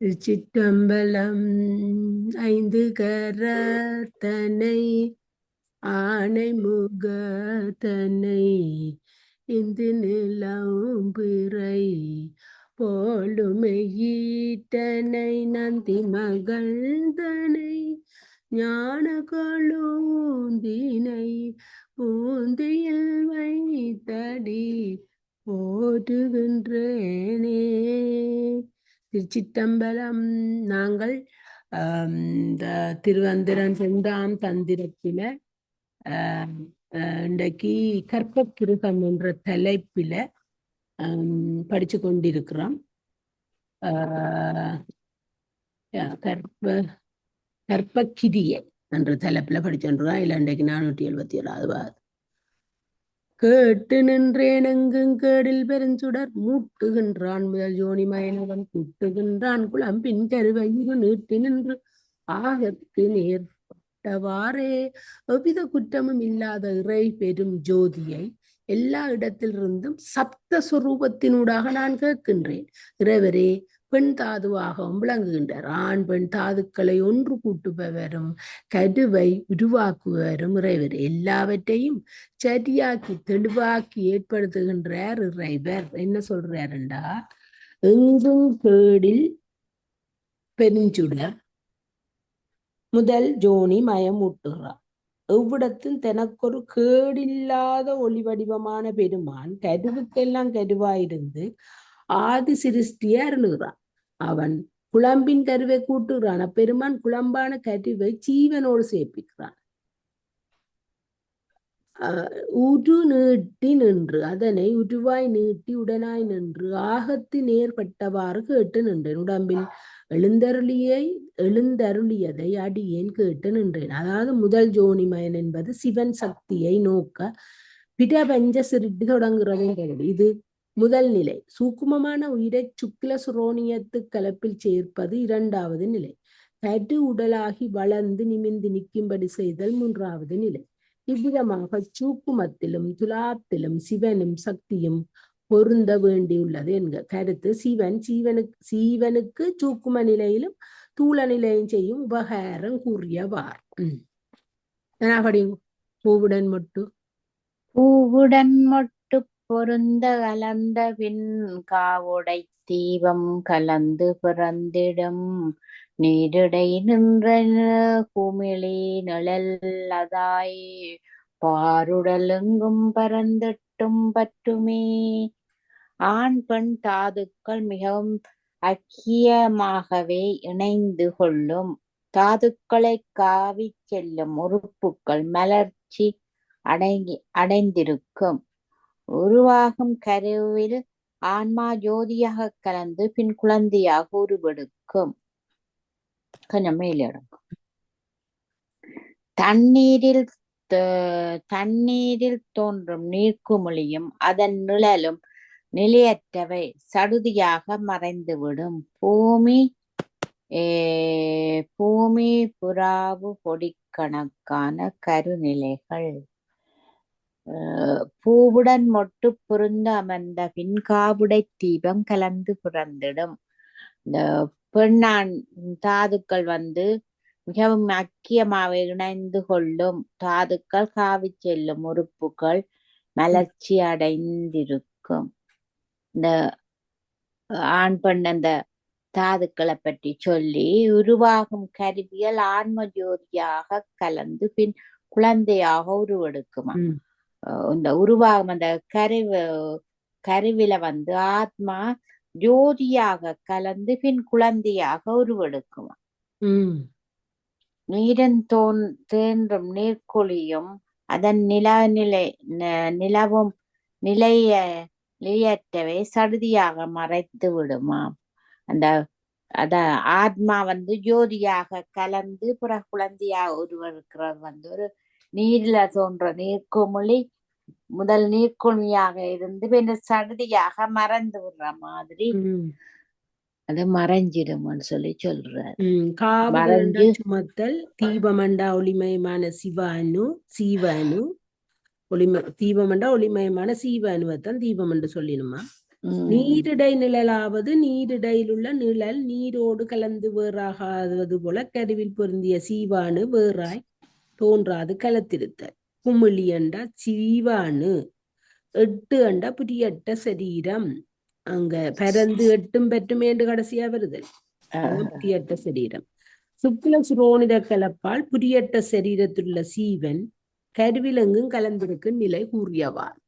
திருச்சிற்றம்பலம். ஐந்து கரத்தனை ஆனை முகத்தனை இந்து நிலம் பிறை போலுமையீட்டனை நந்தி மகள்தனை ஞான கொழுந்தினை பூந்தியில் வைத்தடி போற்றுகின்றேனே. திருச்சிற்றம்பலம். நாங்கள் இந்த திருவந்திரன் செந்தாம் தந்திரத்தில இன்றைக்கு கற்பக்கிருகம் என்ற தலைப்பில படிச்சு கொண்டிருக்கிறோம். கற்பக்கிரியை என்ற தலைப்புல படிச்சுருக்கோம். இல்லை இன்றைக்கு 477வது. கேட்டு நின்றேன் எங்கும் கேடில் பெருஞ்சுடர் மூட்டுகின்றான் முதல் ஜோனி மயனவன் கூட்டுகின்றான் குளம்பின் கருவயிறு நீட்டி நின்று ஆகத்து நேர்பட்டவாறே எவ்வித குற்றமும் இல்லாத இறை பெரும் ஜோதியை எல்லா இடத்திலிருந்தும் சப்த சுரூபத்தினூடாக நான் கேட்கின்றேன். இறைவரே பெண் தாதுவாகவும் விளங்குகின்றார். ஆண் பெண் தாதுக்களை ஒன்று கூட்டுபவரும் கருவை உருவாக்குவரும் இறைவர். எல்லாவற்றையும் சரியாக்கி தெளிவாக்கி ஏற்படுத்துகின்றார் இறைவர். என்ன சொல்றாருண்டா, எங்கும் கேடில் பெருஞ்சுடர் முதல் ஜோனி மயமூட்டுகிறார். எவ்விடத்தும் தனக்கொரு கேடில்லாத ஒளி வடிவமான பெருமான் கருவுக்கெல்லாம் கருவாயிருந்து ஆதி சிருஷ்டியை அருளுகிறான். அவன் குழம்பின் கருவை கூட்டுகிறான். அப்பெருமான் குழம்பான கருவை ஜீவனோடு சேர்ப்பிக்கிறான். உரு நீட்டி நின்று அதனை உருவாய் நீட்டி உடனாய் நின்று ஆகத்து நேர்பட்டவாறு கேட்டு நின்றேன். உடம்பில் எழுந்தருளியதை அடியேன் கேட்டு நின்றேன். அதாவது முதல் ஜோனிமயன் என்பது சிவன் சக்தியை நோக்க பிரபஞ்ச சிருட்டி தொடங்குகிறது. இது முதல் நிலை. சூக்குமமான உயிரை சுக்கில சுரோனியத்து கலப்பில் சேர்ப்பது இரண்டாவது நிலை. கரு உடலாகி வளர்ந்து நிமிந்து நிற்கும்படி செய்தல் மூன்றாவது நிலை. இவ்விதமாக சூக்குமத்திலும் துலாத்திலும் சிவனும் சக்தியும் பொருந்த வேண்டியுள்ளது என்க கருத்து. சீவனுக்கு சூக்கும நிலையிலும் தூள நிலையும் செய்யும் உபகாரம் கூறியவார். பூவுடன் மொட்டு பொருந்த கலந்த பின் காவுடை தீபம் கலந்து பிறந்திடும் நீரிடை நின்ற குமிழி நிழல்லதாய் பாருடலெங்கும் பரந்திட்டும் பற்றுமே. ஆண் பெண் தாதுக்கள் மிகவும் ஐக்கியமாகவே இணைந்து கொள்ளும். தாதுக்களை காவி செல்லும் உறுப்புக்கள் மலர்ச்சி அடைந்திருக்கும். உருவாகும் கருவில் ஆன்மா ஜோதியாக கலந்து பின் குழந்தையாக உருவெடுக்கும். கொஞ்சம் மேலிடும். தண்ணீரில் தோன்றும் நீர்க்குமிழியும் அதன் நிழலும் நிலையற்றவை, சடுதியாக மறைந்துவிடும். பூமி புறாவு பொடிக்கணக்கான கருநிலைகள். பூவுடன் மொட்டு பொருந்த அமர்ந்த பின் காவுடை தீபம் கலந்து பிறந்திடும். இந்த பெண்ணான் தாதுக்கள் மிகவும் ஐக்கியமாக இணைந்து கொள்ளும். தாதுக்கள் காவி செல்லும் உறுப்புகள் மலர்ச்சி அடைந்திருக்கும். இந்த ஆண் பெண் அந்த தாதுக்களை பற்றி சொல்லி உருவாகும் கருவியல் ஆன்ம ஜோதியாக கலந்து பின் குழந்தையாக உருவெடுக்குமா. இந்த உருவாகும் அந்த கருவில ஆத்மா ஜோதியாக கலந்து பின் குழந்தையாக உருவெடுக்குமா. நீரன் தோன்றும் நீர்க்குழியும் அதன் நிலவும் நிலையற்றவை, சடுதியாக மறைத்து விடுமாம். அத ஆத்மா ஜோதியாக கலந்து புற குழந்தையாக உருவெடுக்கிறது ஒரு நீரில தோன்ற நீர்க்குமிழி முதல் நீர்க்குமிழியாக இருந்து பின் சடுதியாக மறைந்து விடுற மாதிரி அது மறைஞ்சிடும்னு சொல்லி சொல்றாரு. சுமத்தல் தீபமண்டா ஒளிமயமான சீவனு தீபமண்டா ஒளிமயமான சீவனுவத்தான் தீபம் என்று சொல்லிடுமா. நீரிடை நிழலாவது நீரிடையில் உள்ள நிழல் நீரோடு கலந்து வேறாகாதது போல கருவில் பொருந்திய சீவானு வேறாய் தோன்றாது கலத்திருத்தல். குமிழி என்றா சீவானு, எட்டு என்றா புரியட்ட சரீரம். அங்க பரந்து எட்டும் பெற்றுமே என்று கடைசியா வருது, புரியட்ட சரீரம். சுக்ல சுரோனித கலப்பால் புரியட்ட சரீரத்துள்ள சீவன் கருவிலெங்கும் கலந்திருக்கும் நிலை கூறியவார்.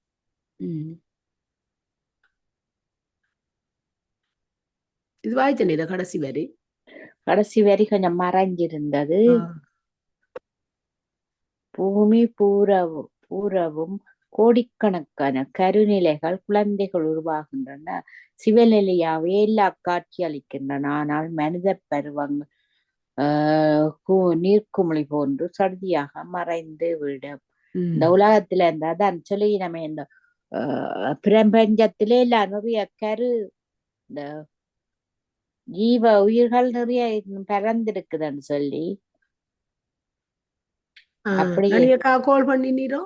இது வாய்த்தனே இத கடைசி வரி கொஞ்சம் மறைஞ்சிருந்தது. பூமி பூரவும் கோடிக்கணக்கான கருநிலைகள் குழந்தைகள் உருவாகின்றன. சிவநிலையாவே எல்லா காட்சி அளிக்கின்றன. ஆனால் மனித பருவங்கள் நீர்க்குமிழி போன்று சடுதியாக மறைந்து விடும். இந்த உலகத்துல இருந்தாதான் சொல்லி நம்ம இந்த பிரபஞ்சத்திலே இல்ல நிறைய இந்த ஜீவ உயிர்கள் நிறைய பறந்திருக்குதுன்னு சொல்லி அப்படியே கால் பண்ணினீரோ?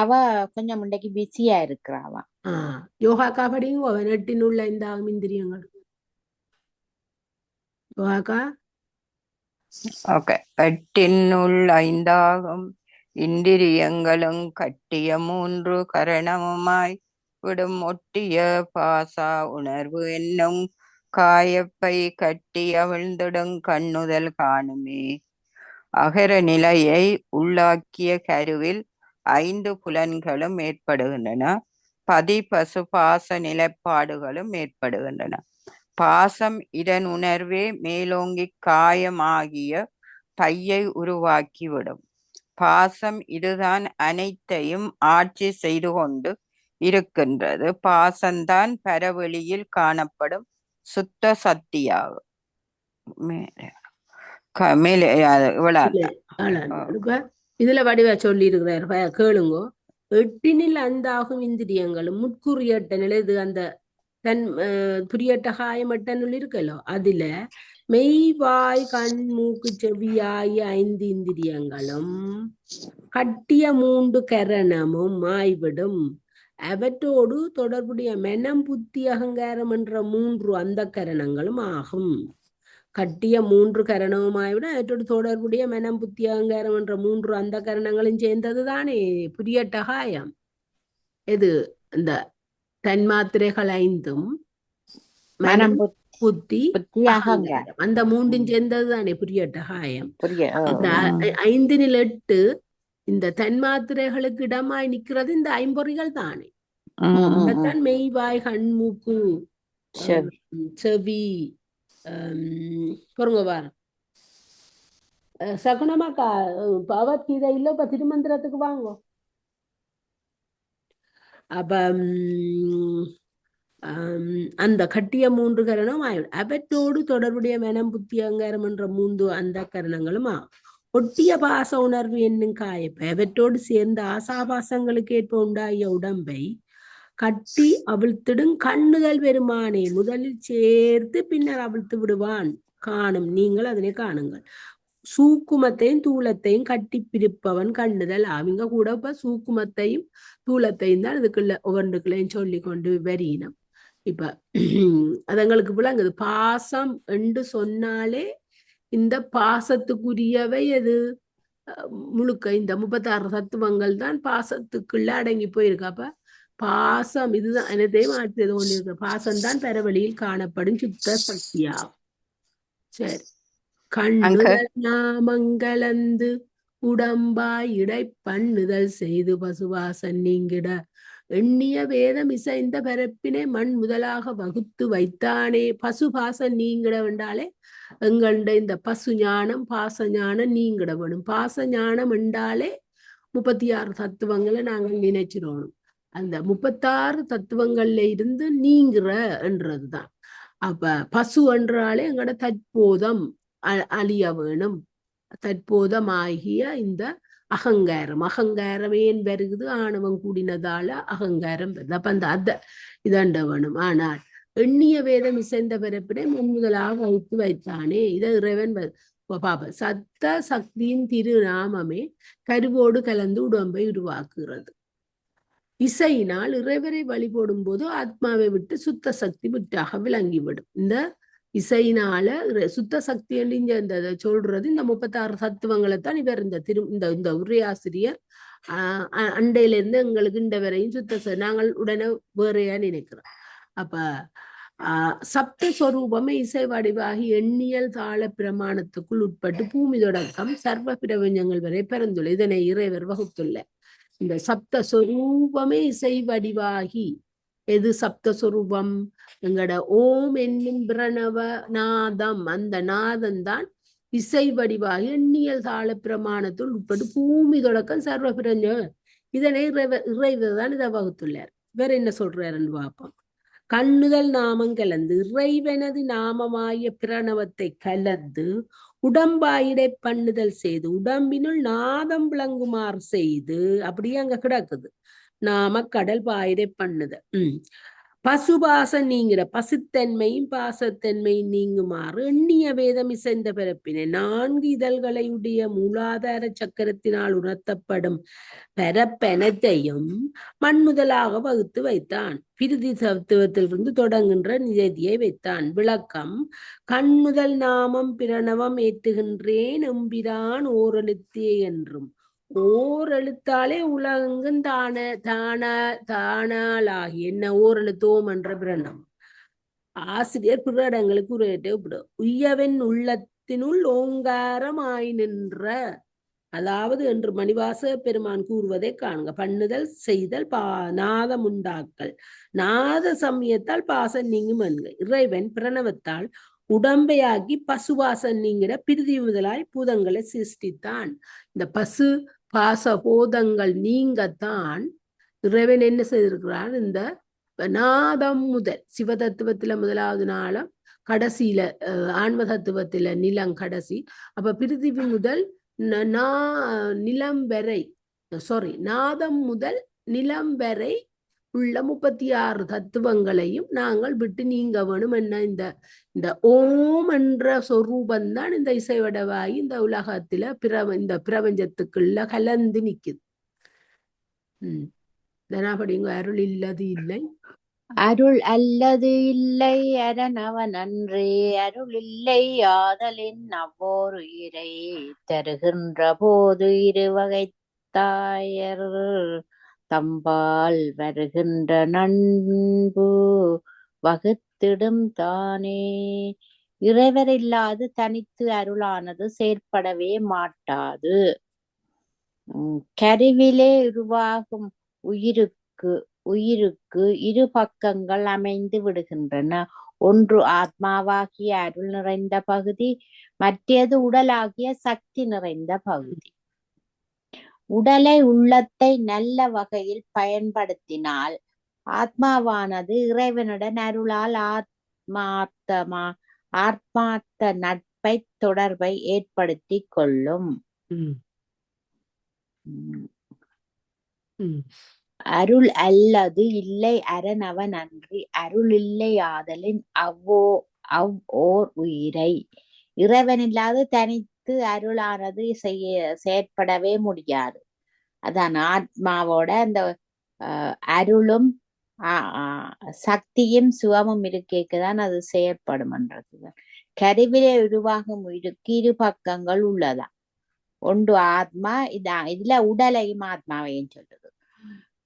அவ கொஞ்சம் முண்டைக்கு பிஸியா இருக்கிறாவா. யோகாக்கா படிங்க நெட்டினுள்ள இந்த இந்திரியங்கள். யோகாக்கா ஓகே. எட்டினுள் ஐந்தாகும் இந்திரியங்களும் கட்டிய மூன்று கரணமுமாய் விடும் ஒட்டிய பாசா உணர்வு என்னும் காயப்பை கட்டி அவிழ்ந்திடும் கண்ணுதல் காணுமே. அகர நிலையை உள்ளாக்கிய கருவில் 5 புலன்களும் ஏற்படுகின்றன. பதி பசு பாச நிலைப்பாடுகளும் ஏற்படுகின்றன. பாசம் இதன் உணர்வே மேலோங்கி காயமாகிய பையை உருவாக்கிவிடும். பாசம் இதுதான் அனைத்தையும் ஆட்சி செய்து கொண்டு இருக்கின்றது. பாசம்தான் பரவெளியில் காணப்படும் சுத்த சக்தியாகும். இதுல வடிவா சொல்லி இருக்கிறார் கேளுங்கோ. எட்டினில் அந்தாகும் இந்திரியங்களும் முட்குறியட்ட நிலை, இது அந்த தன் புரியட்ட காயமட்டனுள் இருக்கலோ அதுல மெய்வாய் கண் மூக்கு செவியாய 5 இந்திரியங்களும் கட்டிய 3 கரணமும் ஆய்விடும். அவற்றோடு தொடர்புடைய மெனம் புத்தி அகங்காரம் என்ற 3 அந்த கரணங்களும் ஆகும். கட்டிய 3 கரணமுமாய்விட அவற்றோடு தொடர்புடைய மெனம் புத்தி அகங்காரம் என்ற 3 அந்த கரணங்களும் சேர்ந்தது தானே புரியட்ட காயம். இது இந்த தன்மாத்திரைகள் 5ம் மனம் புத்தி அகங்காரம் அந்த 3ம் சேர்ந்தது தானே புரியட்ட காயம். இந்த 5 8 இந்த தன்மாத்திரைகளுக்கு இடமாய் நிக்கிறது இந்த ஐம்பொறிகள் தானே. தான் மெய்வாய் கண் மூக்கு செவி பொருங்க வாரம் சகுனமாக்கா பகவத்கீதை இல்ல இப்ப திருமந்திரத்துக்கு வாங்க. அப்ப அந்த கட்டிய 3 கரணம் அவற்றோடு தொடர்புடைய மனம் புத்தி அகங்காரம் என்ற 3 அந்த கரணங்களும் ஒட்டிய பாச உணர்வு என்னும் காயப்பை அவற்றோடு சேர்ந்த ஆசாபாசங்களுக்கு ஏற்ப உண்டாகிய உடம்பை கட்டி அவிழ்த்திடும் கண்ணுதல் பெருமானே. முதலில் சேர்த்து பின்னர் அவிழ்த்து விடுவான். காணும் நீங்கள் அதனை காணுங்கள். சூக்குமத்தையும் தூளத்தையும் கட்டி பிரிப்பவன் கண்ணுதல். அவங்க கூட இப்ப சூக்குமத்தையும் தூளத்தையும் தான் இதுக்குள்ள ஒவ்வொன்றுக்குள்ளையும் சொல்லி கொண்டு வரியினம். இப்ப அதுங்களுக்கு விளங்குது. பாசம் என்று சொன்னாலே இந்த பாசத்துக்குரியவை எது முழுக்க இந்த 36 தத்துவங்கள் தான் பாசத்துக்குள்ள அடங்கி போயிருக்கு. அப்ப பாசம் இதுதான் என்னத்தையும் மாற்றியது ஒண்ணு இருக்கு. பாசம்தான் பரவெளியில் காணப்படும் சுத்த சக்தியாகும். சரி, கண்ணுதல் நாமங்கலந்து உடம்பாய் இடை பண்ணுதல் செய்து பசுவாசன் நீங்கிட எண்ணிய வேதம் இசைந்த பரப்பினை மண் முதலாக வகுத்து வைத்தானே. பசுபாசம் நீங்கிட வேண்டாலே எங்கள்ட இந்த பசு ஞானம் பாச ஞானம் நீங்கிட வேணும். பாச ஞானம் என்றாலே 36 தத்துவங்களை நாங்கள் நினைச்சிடணும். அந்த 36 தத்துவங்கள்ல இருந்து நீங்கிற என்றதுதான். அப்ப பசு என்றாலே எங்கட தற்போதம் அழிய வேணும். தற்போதமாகிய இந்த அகங்காரம் ஏன் வருகுது? ஆணவம் கூடினதால அகங்காரம் வருது. அப்ப அந்த இதண்ட வேணும். ஆனால் எண்ணிய வேதம் இசைந்த பிறப்பினை முதலாக வைத்து வைத்தானே. இதை இறைவன் பாப சத்த சக்தியின் திருநாமமே கருவோடு கலந்து உடம்பை உருவாக்குகிறது. இசையினால் இறைவரை வழிபடும் போது ஆத்மாவை விட்டு சுத்த சக்தி விட்டாக விளங்கிவிடும். இந்த இசையினால சுத்த சக்தி என்று இந்த சொல்றது இந்த 36 தத்துவங்களைத்தான் இவர் இந்த உரையாசிரியர் அண்டையில இருந்து எங்களுக்கு இந்த வரையும் நாங்கள் உடனே வேறையா நினைக்கிறோம். அப்ப சப்தஸ்வரூபமே இசை வடிவாகி எண்ணியல் தாள பிரமாணத்துக்குள் உட்பட்டு பூமி தொடக்கம் சர்வ பிரபஞ்சங்கள் வரை பிறந்துள்ள இதனை இறைவர் வகுத்துள்ள இந்த சப்தஸ்வரூபமே இசை வடிவாகி. எது சப்தஸ்வரூபம்? எங்கட ஓம் என்னும் பிரணவ நாதம், அந்த நாதம் தான் இசை வடிவாகி எண்ணியல் தாள பிரமாணத்துள் உட்பட்டு பூமி தொடக்கம் சர்வ பிரபஞ்சம். இதனை இறைவர் தான் இதை வகுத்துள்ளார். வேற என்ன சொல்றாருன்னு பார்ப்போம். கண்ணுதல் நாமம் கலந்து இறைவனது நாமமாய பிரணவத்தை கலந்து உடம்பாயிடை பண்ணுதல் செய்து உடம்பினுள் நாதம் விளங்குமாறு செய்து அப்படியே அங்க கிடக்குது. நாம கடல் பாயிடை பண்ணுதல். பசுபாசம் நீங்கிற பசுத்தன்மையும் பாசத்தன்மையும் நீங்குமாறு எண்ணிய வேதம் இசைந்த பிறப்பினை 4 இதழ்களை உடைய மூலாதார சக்கரத்தினால் உணர்த்தப்படும் பரப்பெனத்தையும் மண்முதலாக வகுத்து வைத்தான். பிரிதி தத்துவத்திலிருந்து தொடங்குகின்ற நியதியை வைத்தான். விளக்கம்: கண்முதல் நாமம் பிரணவம் ஏற்றுகின்றேன் எம்பிரான் ஓரெழுத்தே என்றும் ஓரெழுத்தாலே உலகெங்கும் தானாலாகி என்ன ஓரெழுத்தோம் என்ற பிரணம் ஆசிரியர் பிற இடங்களுக்கு உரையிட்டு விடும். உய்யவன் உள்ளத்தினுள் ஓங்காரம் ஆய் நின்ற, அதாவது என்று மணிவாச பெருமான் கூறுவதை காண்க. பண்ணுதல் செய்தல் நாதம் உண்டாக்கல், நாத சமயத்தால் பாசம் நீங்கும் என்க. இறைவன் பிரணவத்தால் உடம்பையாக்கி பசுவாசம் நீங்கிற பிரிதி முதலாய் பூதங்களை சிருஷ்டித்தான். இந்த பசு பாச போதங்கள் நீங்கத்தான் இறைவன் என்ன செய்திருக்கிறார்? இந்த நாதம் முதல் சிவதத்துவத்துல முதலாவது நாளம், கடைசியில ஆன்ம தத்துவத்துல நிலம் கடைசி. அப்ப பிரிதிவி முதல் நிலம் வரை நாதம் முதல் நிலம் வரை உள்ள 36 தத்துவங்களையும் நாங்கள் விட்டு நீங்க வேணும். என்ன இந்த ஓம் என்ற சொரூபந்தான் இந்த இசைவடவாயி இந்த உலகத்துல இந்த பிரபஞ்சத்துக்குள்ள கலந்து நிக்குது. தனாபடிங்க. அருள் இல்லது இல்லை, அருள் அல்லது இல்லை அரணவன் அன்றே, அருள் இல்லை ஆதலின் அவ்வோர் உயிரை தருகின்ற போது இருவகை தாயர் தம்பால் வருகின்ற நண்பு வகுத்திடும் தானே. இறைவர் இல்லாது தனித்து அருளானது செயற்படவே மாட்டாது. கருவிலே உருவாகும் உயிருக்கு இரு பக்கங்கள் அமைந்து விடுகின்றன. ஒன்று ஆத்மாவாகிய அருள் நிறைந்த பகுதி, மற்றது உடலாகிய சக்தி நிறைந்த பகுதி. உடலை உள்ளத்தை நல்ல வகையில் பயன்படுத்தினால் ஆத்மாவானது இறைவனுடன் அருளால் ஆத்மார்த்த நட்பை தொடர்பை ஏற்படுத்தி கொள்ளும். அருள் அல்லது இல்லை அரணவன் அன்றி, அருள் இல்லை ஆதலின் ஓர் உயிரை. இறைவன் இல்லாது தனித்து அருளானது செயற்படவே முடியாது. அதான் ஆத்மாவோட அந்த அருளும் சக்தியும் சுகமும் இருக்கேக்குதான் அது செயற்படும்ன்றது. கருவிலே உருவாகும் உயிருக்கு இரு பக்கங்கள் உள்ளதா. ஒன்று ஆத்மா, இதுல உடலையும் ஆத்மாவையும் சொல்லுது.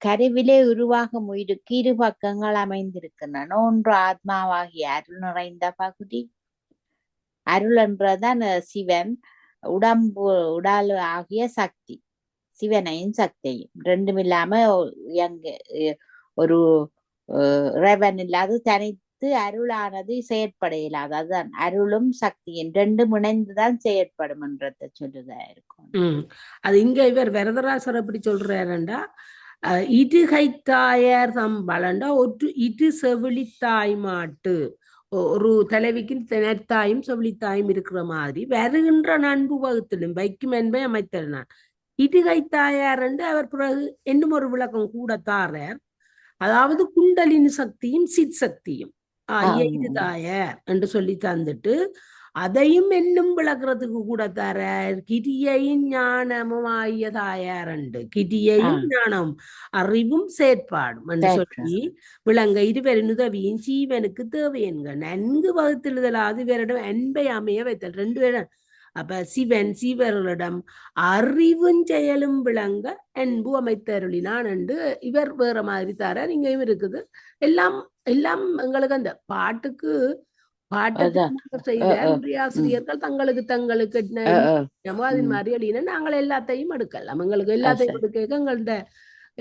கருவிலே உருவாகும் உயிருக்கு இரு பக்கங்கள் அமைந்திருக்கின்றன. ஒன்று ஆத்மாவாகிய அருள் நிறைந்த பகுதி, அருள் என்றதான் சிவன், உடல் ஆகிய சக்தி, சிவனையும் சக்தியும் ரெண்டும் இல்லாம ஒரு இறைவன் இல்லாது தனித்து அருளானது செயற்பட இயலாது. அதுதான் அருளும் சக்தியும் ரெண்டும் இணைந்துதான் செயற்படும் என்றத சொல்லுதா இருக்கும். அது இங்க இவர் வரதராசர் எப்படி சொல்றாருண்டா, இடுகைத்தாயர் தம்பளண்டா ஒற்று இடு செவிலித்தாய் மாட்டு. ஒரு தலைவிக்கு திணத்தாயும் செவிலித்தாயும் இருக்கிற மாதிரி வருகின்ற நண்பு வகுத்திலும் வைக்கும் என்பை அமைத்தனான். இடுகைத்தாயார் என்று அவர் பிறகு என்னும் ஒரு விளக்கம் கூட தாரார். அதாவது குண்டலினி சக்தியும் சித் சக்தியும் தாயார் என்று சொல்லி தந்துட்டு அதையும் என்னும் விளக்குறதுக்கு கூட தரார். கிரியையும் ஞானமும் ஆகிய தாயாரண்டு. கிரியையும் ஞானம் அறிவும் செயற்பாடும் என்று சொல்லி விளங்க இருவரின் உதவியும் ஜீவனுக்கு தேவை என்க நன்கு வகுத்தெழுதல் அதுவரிடம் அன்பை அமைய வைத்தல் 2 பேரும். அப்ப சிவன் சீவர்களிடம் அறிவும் செயலும் விளங்க அன்பு அமைத்தருளினான் என்று இவர் வேற மாதிரி தரார். இங்கேயும் இருக்குது. எல்லாம் எல்லாம் எங்களுக்கு அந்த பாட்டுக்கு செய்த ஆசிரியர்கள் தங்களுக்கு அதன் மாதிரி எழுதின நாங்கள் எல்லாத்தையும் எடுக்கலாம். எங்களுக்கு எல்லாத்தையும் எடுக்க எங்கள்ட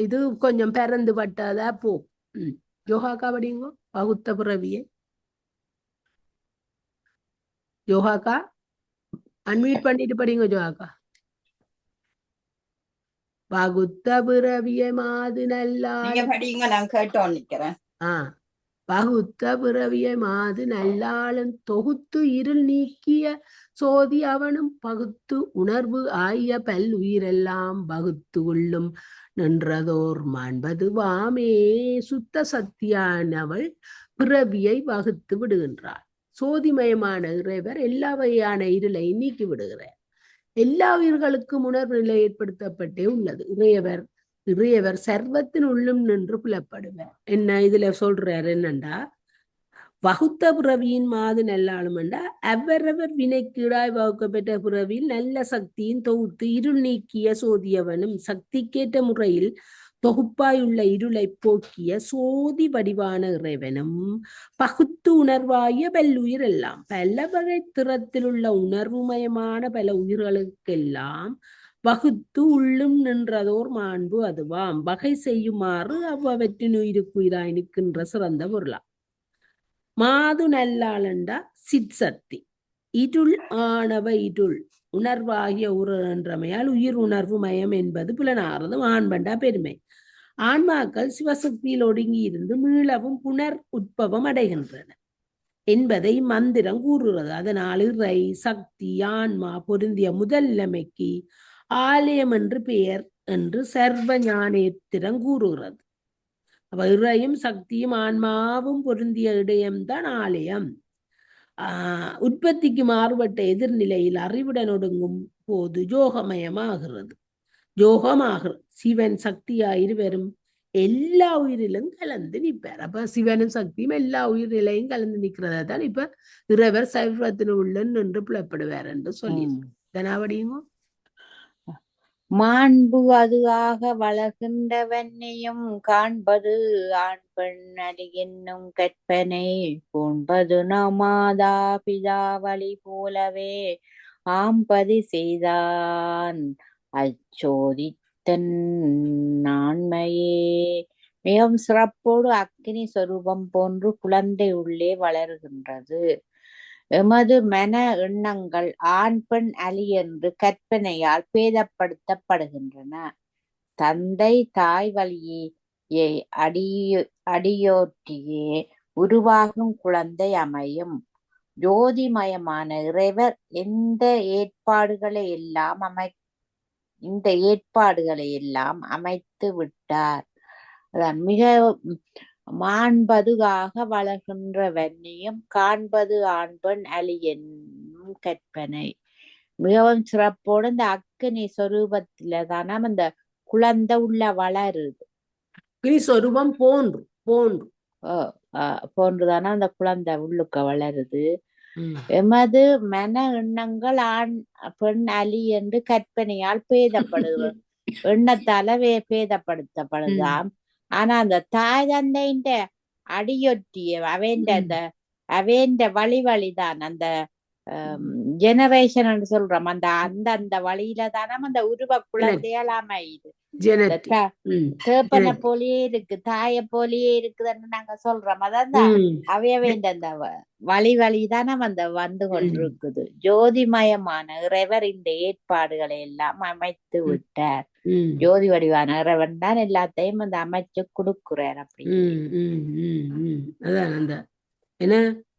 இது கொஞ்சம் பிறந்து பட்டதா போ. யோகாக்கா படிங்கோ பகுத்த பிறவியை. யோகாக்கா அன்மியூட் பண்ணிட்டு படிங்க யோகாக்கா. பகுத்த பிறவியை மாது நல்லா படிங்க, நான் கேட்டோம் நிக்கிறேன். பகுத்த பிறவியை மாது நல்லாளன் தொகுத்து இருள் நீக்கிய சோதி அவனும் பகுத்து உணர்வு ஆய பல் உயிரெல்லாம் வகுத்து உள்ளும் நின்றதோர் மாண்பது வாமே சுத்த சத்தியானவள் பிறவியை வகுத்து விடுகின்றாள். சோதிமயமான இறைவர் எல்லா வகையான இருளை நீக்கி விடுகிறார். எல்லா உயிர்களுக்கும் உணர்வு நிலை ஏற்படுத்தப்பட்டே உள்ளது. இறையவர் சர்வத்தின் உள்ளும் நின்று புலப்படுவார். என்ன இதுல சொல்றாரு என்னண்டா, வகுத்த பிறவியின் மாது நல்லாளும் என்றா அவரவர் வினைக்கீடாய் வகுக்கப்பட்ட பிறவியில் நல்ல சக்தியின் தொகுத்து இருள் நீக்கிய சோதியவனும் சக்திக்கேற்ற முறையில் தொகுப்பாயுள்ள இருளை போக்கிய சோதி வடிவான இறைவனும் பகுத்து உணர்வாய பல்லுயிர் எல்லாம் பல வகை திறத்தில் உள்ள உணர்வுமயமான பல உயிர்களுக்கெல்லாம் வகுத்து உள்ளும் நின்றதோர் மாண்பு அதுவாம். வகை செய்யுமாறு அவ்வவற்றின் உயிருக்குயிராய் நிற்கின்ற சிறந்த பொருளாம். மாது நல்லாளண்டா சிற்சக்தி இருள் ஆணவ இருள் உணர்வாகிய என்றமையால் உயிர் உணர்வு மயம் என்பது புலனாகிறது ஆண்பண்டா பெருமை. ஆன்மாக்கள் சிவசக்தியில் ஒடுங்கி இருந்து மீளவும் புனர் உட்பவம் அடைகின்றன என்பதை மந்திரம் கூறுகிறது. அதனால் இறை சக்தி ஆன்மா பொருந்திய முதல் நிலைமைக்கு ஆலயம் என்று பெயர் என்று சர்வ ஞானேத்திரம் கூறுகிறது. அப்ப இறையும் சக்தியும் ஆன்மாவும் பொருந்திய இடையம்தான் ஆலயம். உற்பத்திக்கு மாறுபட்ட எதிர்நிலையில் அறிவுடன் ஒடுங்கும் போது யோகமயமாகிறது. சிவன் சக்தியாயிருவரும் எல்லா உயிரிலும் கலந்து நிற்பார். அப்ப சிவனும் சக்தியும் எல்லா உயிரிலையும் கலந்து நிற்கிறதா தான் இப்ப இறைவர் சைவத்தின் உள்ள நின்று புலப்படுவார் என்று சொல்லி தனாவடியுமோ. மாண்பு அதுவாக வளர்கின்றவன்னையும் காண்பது ஆண் பெண் அடி என்னும் கற்பனை பூண்பது நமாதா பிதா வழி போலவே ஆம்பதி செய்தான் அச்சோதித்தன் ஆண்மையே. மிகவும் சிறப்போடு அக்கினி சொரூபம் போன்று குழந்தை உள்ளே வளர்கின்றது. எமது மன எண்ணங்கள் ஆண் பெண் அலி என்று கற்பனையால் பேதப்படுத்தப்படுகின்றன. தந்தை தாய் வழியே அடியோற்றியே உருவாகும் குழந்தை அமையும். ஜோதிமயமான இறைவர் இந்த ஏற்பாடுகளை எல்லாம் அமைத்து விட்டார். மிக மாண்பதுவாக வளர்கின்ற வன்னியும் காண்பது ஆண் பெண் அலி என்னும் கற்பனை. மிகவும் சிறப்போடு இந்த அக்கினி சொரூபத்தில தானே அந்த குழந்தை உள்ள வளருது. சொரூபம் போன்றுதானே அந்த குழந்தை உள்ளுக்க வளருது. எமது மன எண்ணங்கள் ஆண் பெண் அலி என்று கற்பனையால் பேதப்படுவது எண்ணத்தால பேதப்படுத்தப்படுதாம். ஆனா அந்த தாய் தந்தைன்ற அடியொற்றிய அவேண்ட வழிதான் அந்த ஜெனரேஷன் சொல்றோம். அந்த வழியில தானே அந்த உருவ குழந்தையால் அமையுது. தேப்பனை போலயே இருக்கு, தாய போலயே இருக்குதுன்னு நாங்க சொல்றோம். அதான் அவையவேண்ட அந்த வழிதானே வந்து கொண்டிருக்குது. ஜோதிமயமான இறைவர் இந்த ஏற்பாடுகளை எல்லாம் அமைத்து விட்டார். ஜோதி வடிவான இறைவன் தான் எல்லாத்தையும் அந்த அமைச்சு கொடுக்கிறார். அப்படி அதான் அந்த என்ன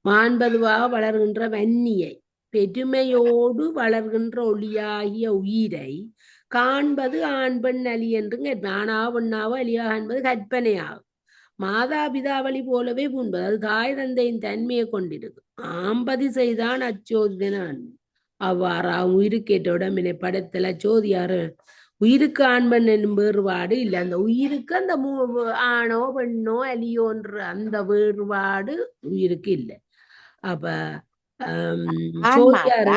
மாண்பதுவாக வளர்கின்ற வன்னியை பெருமையோடு வளர்கின்ற ஒளியாகிய உயிரை காண்பது ஆண் பெண் அலி என்று ஆணாவோ பெண்ணாவோ அலியாக என்பது கற்பனையாகும். மாதாபிதாவளி போலவே பூண்பது. அது தாய் தந்தையின் தன்மையை கொண்டிருக்கு. ஆம்பதி செய்தான் அச்சோதிதான் அவ்வாறா உயிருக்கேற்ற உடம்பினை படத்துல சோதியாரு உயிருக்கு ஆண்பன் என்னும் வேறுபாடு இல்லை. அந்த உயிருக்கு அந்த ஆணோ பெண்ணோ அலியோன்ற அந்த வேறுபாடு உயிருக்கு இல்லை. அப்ப ஆன்மாக்கு சோதியாரு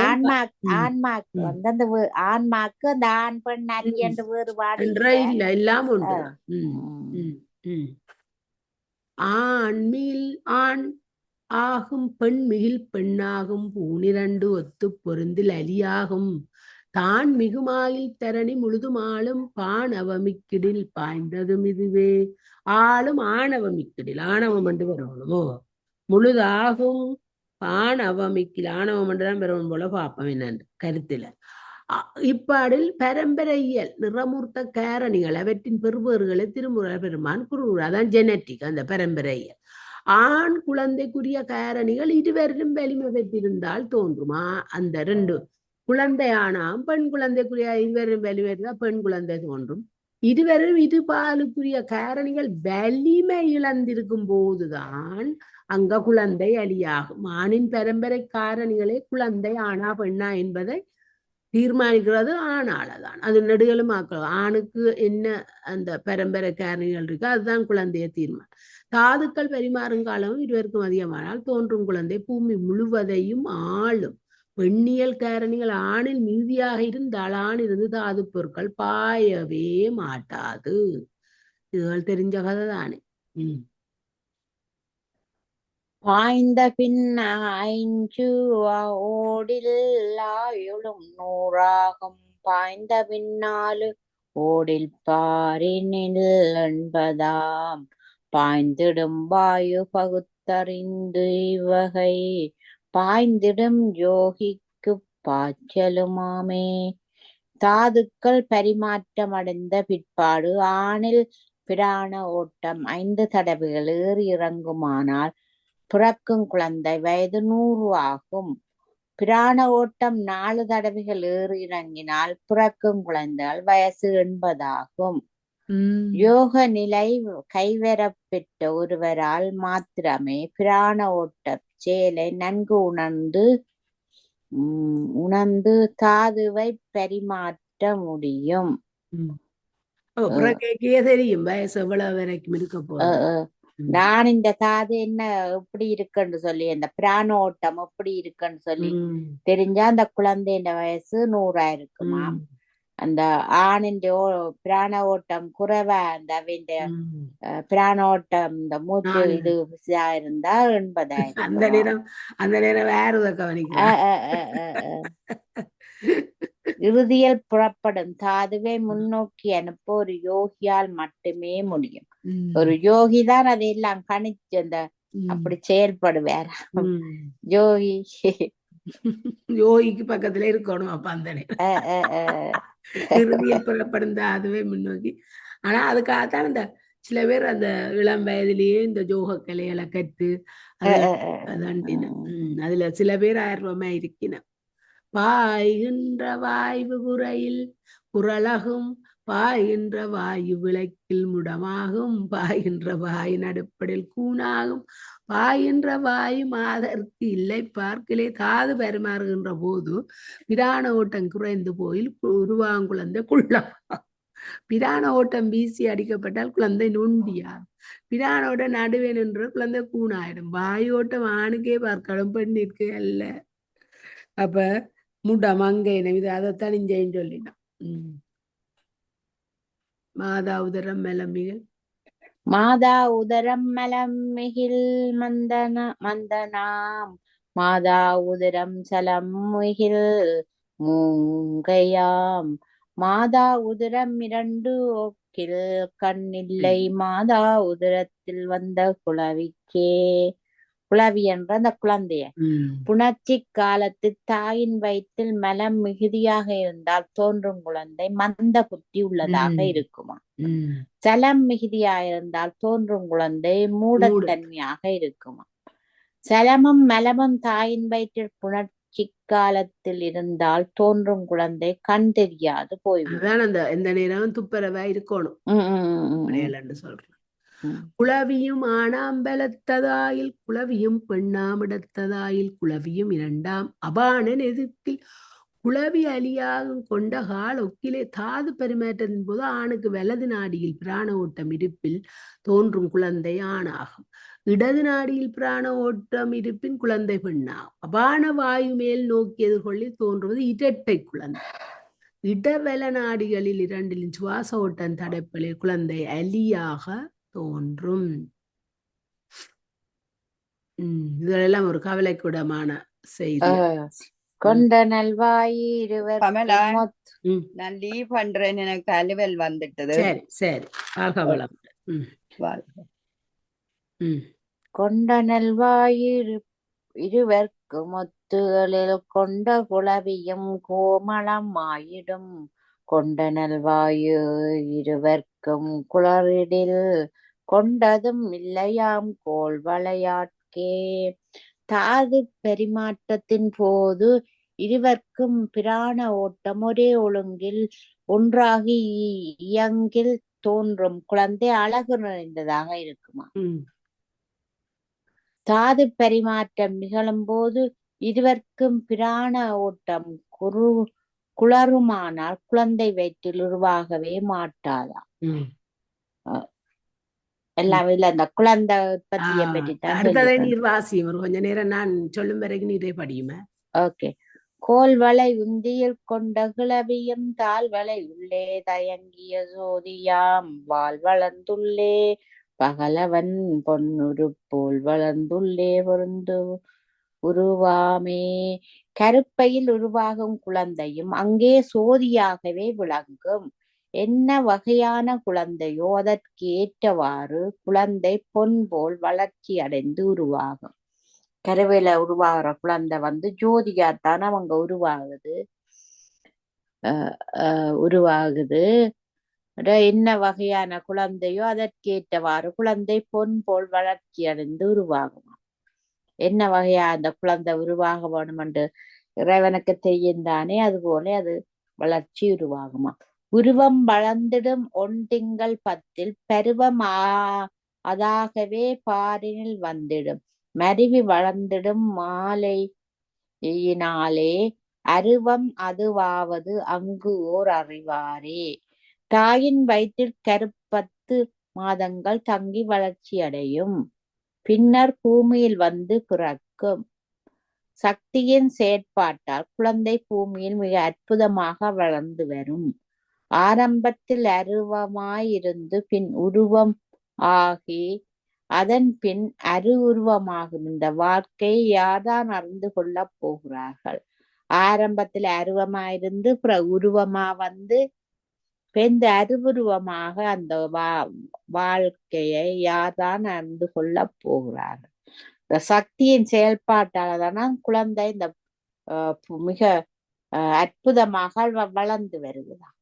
ஆன்மாக்கு வந்து அந்த ஆன்மாக்கு அந்த ஆண் பெண் அலி என்ற வேறுபாடு இல்ல இல்லாம உண்டு. ஆண்மில் ஆண் ஆகும் பெண் மிகில் பெண்ணாகும் பூனிரண்டு ஒத்து பொருந்தில் அலியாகும் தான் மிகுமாயில் தரணி முழுதும் ஆளும் பாணவமிக்கிடில் பாய்ந்ததும் இதுவே. ஆளும் ஆணவமிக்கிடில் ஆணவம் என்று வரணுமோ முழுதாகும் பாணவமிக்கில் ஆணவம் என்றுதான் வரணும் போல பார்ப்போம் என்னன்று கருத்துல. இப்பாடில் பரம்பரையியல் நிறமூர்த்த காரணிகள் அவற்றின் பெறுபேறுகளை திருமுறை பெருமான் கூறுகிறார். அதான் ஜெனட்டிக் அந்த பரம்பரையியல். ஆண் குழந்தைக்குரிய காரணிகள் இருவரிலும் வலிமை பெற்றிருந்தால் தோன்றுமா அந்த ரெண்டு குழந்தை ஆனாம் பெண் குழந்தைக்குரிய இருவரும் வலிமை இருந்தால் பெண் குழந்தை தோன்றும். இருவரும் இருபாலுக்குரிய காரணிகள் வலிமை இழந்திருக்கும் போதுதான் அங்க குழந்தை அலியாகும். ஆணின் பரம்பரை காரணிகளே குழந்தை ஆனா பெண்ணா என்பதை தீர்மானிக்கிறது ஆணாலதான். அது நெடுகளும் ஆணுக்கு என்ன அந்த பரம்பரை காரணிகள் இருக்கு அதுதான் குழந்தைய தீர்மானம். தாதுக்கள் பரிமாறும் காலமும் இருவருக்கும் அதிகமானால் தோன்றும் குழந்தை பூமி முழுவதையும் ஆளும். பெண்ணியல் காரணிகள் ஆணில் மீதியாக இருந்தால் ஆணிலிருந்து தாது பொருட்கள் பாயவே மாட்டாது. இதுகள் தெரிஞ்ச கதை தானே. பாய்ந்த பின் 5 ஓடில் ஆயுளும் 100ஆகும் பாய்ந்த பின் 4 ஓடில் பாரினில் 80ஆம் பாய்ந்திடும் வாயு பகுத்தறிந்து இவ்வகை பாய்ந்திடும் யோகிக்கு பாய்ச்சலுமாமே. தாதுக்கள் பரிமாற்றம் அடைந்த பிற்பாடு ஆணில் பிராண ஓட்டம் 5 தடவைகள் ஏறி இறங்குமானால் பிறக்கும் குழந்தை வயது 100 ஆகும். பிராண ஓட்டம் 4 தடவைகள் ஏறி இறங்கினால் பிறக்கும் குழந்தைகள் வயசு 80 ஆகும். யோக நிலை கைவரப்பெற்ற ஒருவரால் மாத்திரமே பிராண ஓட்ட செயலை நன்கு உணர்ந்து தாதுவை பரிமாற்ற முடியும். தெரியும் வயசு எவ்வளவு வரைக்கும் இருக்க போகுது. நான் இந்த தாது என்ன எப்படி இருக்குன்னு சொல்லி அந்த பிராண ஓட்டம் எப்படி இருக்குன்னு சொல்லி தெரிஞ்சா அந்த குழந்தையின் வயசு 100 இருக்குமா. அந்த ஆணின் பிராண ஓட்டம் குறைவா அந்த பிராண ஓட்டம் இந்த மூச்சு இது இருந்தா 80 அந்த நேரம் வேற கவனிக்க. இறுதியில் புறப்படும் தாதுவை முன்னோக்கி அனுப்ப ஒரு யோகியால் மட்டுமே முடியும். ஒரு யோகி தான் அதையெல்லாம் கணிச்சு அந்த அப்படி செயல்படுவார். யோகிக்கு பக்கத்துல இருக்கணும். அப்ப அந்த இறுதியில் புறப்படும் தாதுவை முன்னோக்கி. ஆனா அதுக்காகத்தான் இந்த சில பேர் அந்த இளம் வயதிலேயே இந்த யோக கலைகளை கற்று அதுல சில பேர் ஆர்வமா இருக்கின. பாய்கின்ற வாயு குறையில் குரலகும் பாய்கின்ற வாயு விளக்கில் முடமாகும் பாய்கின்ற வாயு நடுப்படில் கூணாகும் பாய்கின்ற வாயு மாதற்கு இல்லை பார்க்கலே. தாது பரிமாறுகின்ற போது பிராண ஓட்டம் குறைந்து போயில் உருவாங்குழந்தை குள்ளமாகும். பிராண ஓட்டம் வீசி அடிக்கப்பட்டால் குழந்தை நொண்டியாகும். பிராண ஓட்டம் நடுவே நின்ற குழந்தை கூணாயிடும். வாயு ஓட்டம் ஆணுக்கே பார்க்கணும் பெண்ணிற்கு அல்ல. அப்ப முடமங்க இது அதைத்தான் இஞ்சைன்னு சொல்லினான். மாதா உதரம் மலமிகள் மாதா உதரம் மலமிகில் மந்தனாம் மாதா உதரம் சலம் மிகில் மூங்கையாம் மாதா உதரம் 2 ஒக்கில் கண்ணில்லை மாதா உதரத்தில் வந்த குளவிக்கே. குளவி என்ற அந்த குழந்தைய புணர்ச்சி காலத்தில் தாயின் வயிற்றில் மலம் மிகுதியாக இருந்தால் தோன்றும் குழந்தை மந்த புத்தி உள்ளதாக இருக்குமா. சலம் மிகுதியாக இருந்தால் தோன்றும் குழந்தை மூடத்தன்மையாக இருக்குமா. சலமும் மலமும் தாயின் வயிற்றில் புணர்ச்சி காலத்தில் இருந்தால் தோன்றும் குழந்தை கண் தெரியாது போய்விடும். எந்த நேரம் துப்பரவா இருக்கணும் சொல்றேன். குளவியும் ஆணாம்பலத்ததாயில் குளவியும் பெண்ணாமிடத்ததாயில் குளவியும் இரண்டாம் அபானன் எதிர்த்தில் குளவி அலியாகும் கொண்ட கால் ஒக்கிலே தாது பரிமாற்றத்தின் போது ஆணுக்கு வலது நாடியில் பிராண ஓட்டம் இருப்பில் தோன்றும் குழந்தை ஆணாகும். இடது நாடியில் பிராண ஓட்டம் இருப்பின் குழந்தை பெண்ணாகும். அபான வாயு மேல் நோக்கி எதிர்கொள்ளி தோன்றுவது இரட்டை குழந்தை. இடவல நாடிகளில் இரண்டிலும் சுவாச ஓட்டம் தடைப்பலில் குழந்தை அலியாக தோன்றும். இதெல்லாம் ஒரு கவலைக்கிடமான செய்தி. கொண்ட நல்வாயு இருவர் கமலா, நான் லீவ் பண்றேன், எனக்கு அலுவல் வந்துட்டது. சரி சரி, ஆகவளம். கொண்ட நல்வாயு இருவர்க்கும் ஒத்துகளில் கொண்ட குளவியும் கோமளம் ஆயிடும். கொண்ட நல்வாயு இருவர்க்கும் குளரிடில் கொண்டதும் இல்லையாம் கோள் வளையாட்கே. தாது பரிமாற்றத்தின் போது இருவர்க்கும் பிராண ஓட்டம் ஒரே ஒழுங்கில் ஒன்றாகி இயங்கில் தோன்றும் குழந்தை அழகு நிறைந்ததாக இருக்குமா. தாது பரிமாற்றம் நிகழும் போது இருவர்க்கும் பிராண ஓட்டம் குளறுமானால் குழந்தை வயிற்றில் உருவாகவே மாட்டாதாம். எல்லாம் இல்ல, அந்த குழந்தை உற்பத்தியை பற்றி நீர் வாசியும் கொஞ்ச நேரம் நான் சொல்லும் வரைக்கும் நீரே படியுமா? ஓகே. கோல்வளை உந்தியில் கொண்ட கிளவியும் தாழ்வளை உள்ளே தயங்கிய சோதியாம் வாழ் வளர்ந்துள்ளே பகலவன் பொன்னுரு போல் வளர்ந்துள்ளே பொருந்து உருவாமே. கருப்பையில் உருவாகும் குழந்தையும் அங்கே சோதியாகவே விளங்கும். என்ன வகையான குழந்தையோ அதற்கு ஏற்றவாறு குழந்தை பொன் போல் வளர்ச்சி அடைந்து உருவாகும். கருவையில உருவாகிற குழந்தை ஜோதியாத்தான் அவங்க உருவாகுது. என்ன வகையான குழந்தையோ அதற்கேற்றவாறு குழந்தை பொன் போல் வளர்ச்சி அடைந்து உருவாகுமா. என்ன வகையா அந்த குழந்தை உருவாக வேணும் என்று இறைவனுக்கு தெரியும் தானே, அதுபோல அது வளர்ச்சி உருவாகுமா. உருவம் வளர்ந்திடும் ஒன்றிங்கள் 10 பருவம் அதாகவே பாரினில் வந்திடும். மருவி வளர்ந்திடும் மாலையினாலே அருவம் அதுவாவது அங்கு ஓர் அறிவாரே. தாயின் வயிற்றில் 10 மாதங்கள் தங்கி வளர்ச்சி அடையும். பின்னர் பூமியில் வந்து பிறக்கும். சக்தியின் செயற்பாட்டால் குழந்தை பூமியில் மிக அற்புதமாக வளர்ந்து வரும். ஆரம்பத்தில் அருவமாயிருந்து பின் உருவம் ஆகி அதன் பின் உருவமாகும். இந்த வாழ்க்கையை யார்தான் அறிந்து கொள்ள போகிறார்கள். ஆரம்பத்தில் அருவமாயிருந்து உருவமா வந்து இந்த அருவுருவமாக அந்த வாழ்க்கையை யார்தான் அறிந்து கொள்ள போகிறார்கள். இந்த சக்தியின் செயல்பாட்டால்தான் குழந்தை இந்த மிக அற்புதமாக வளர்ந்து வருகிறார்.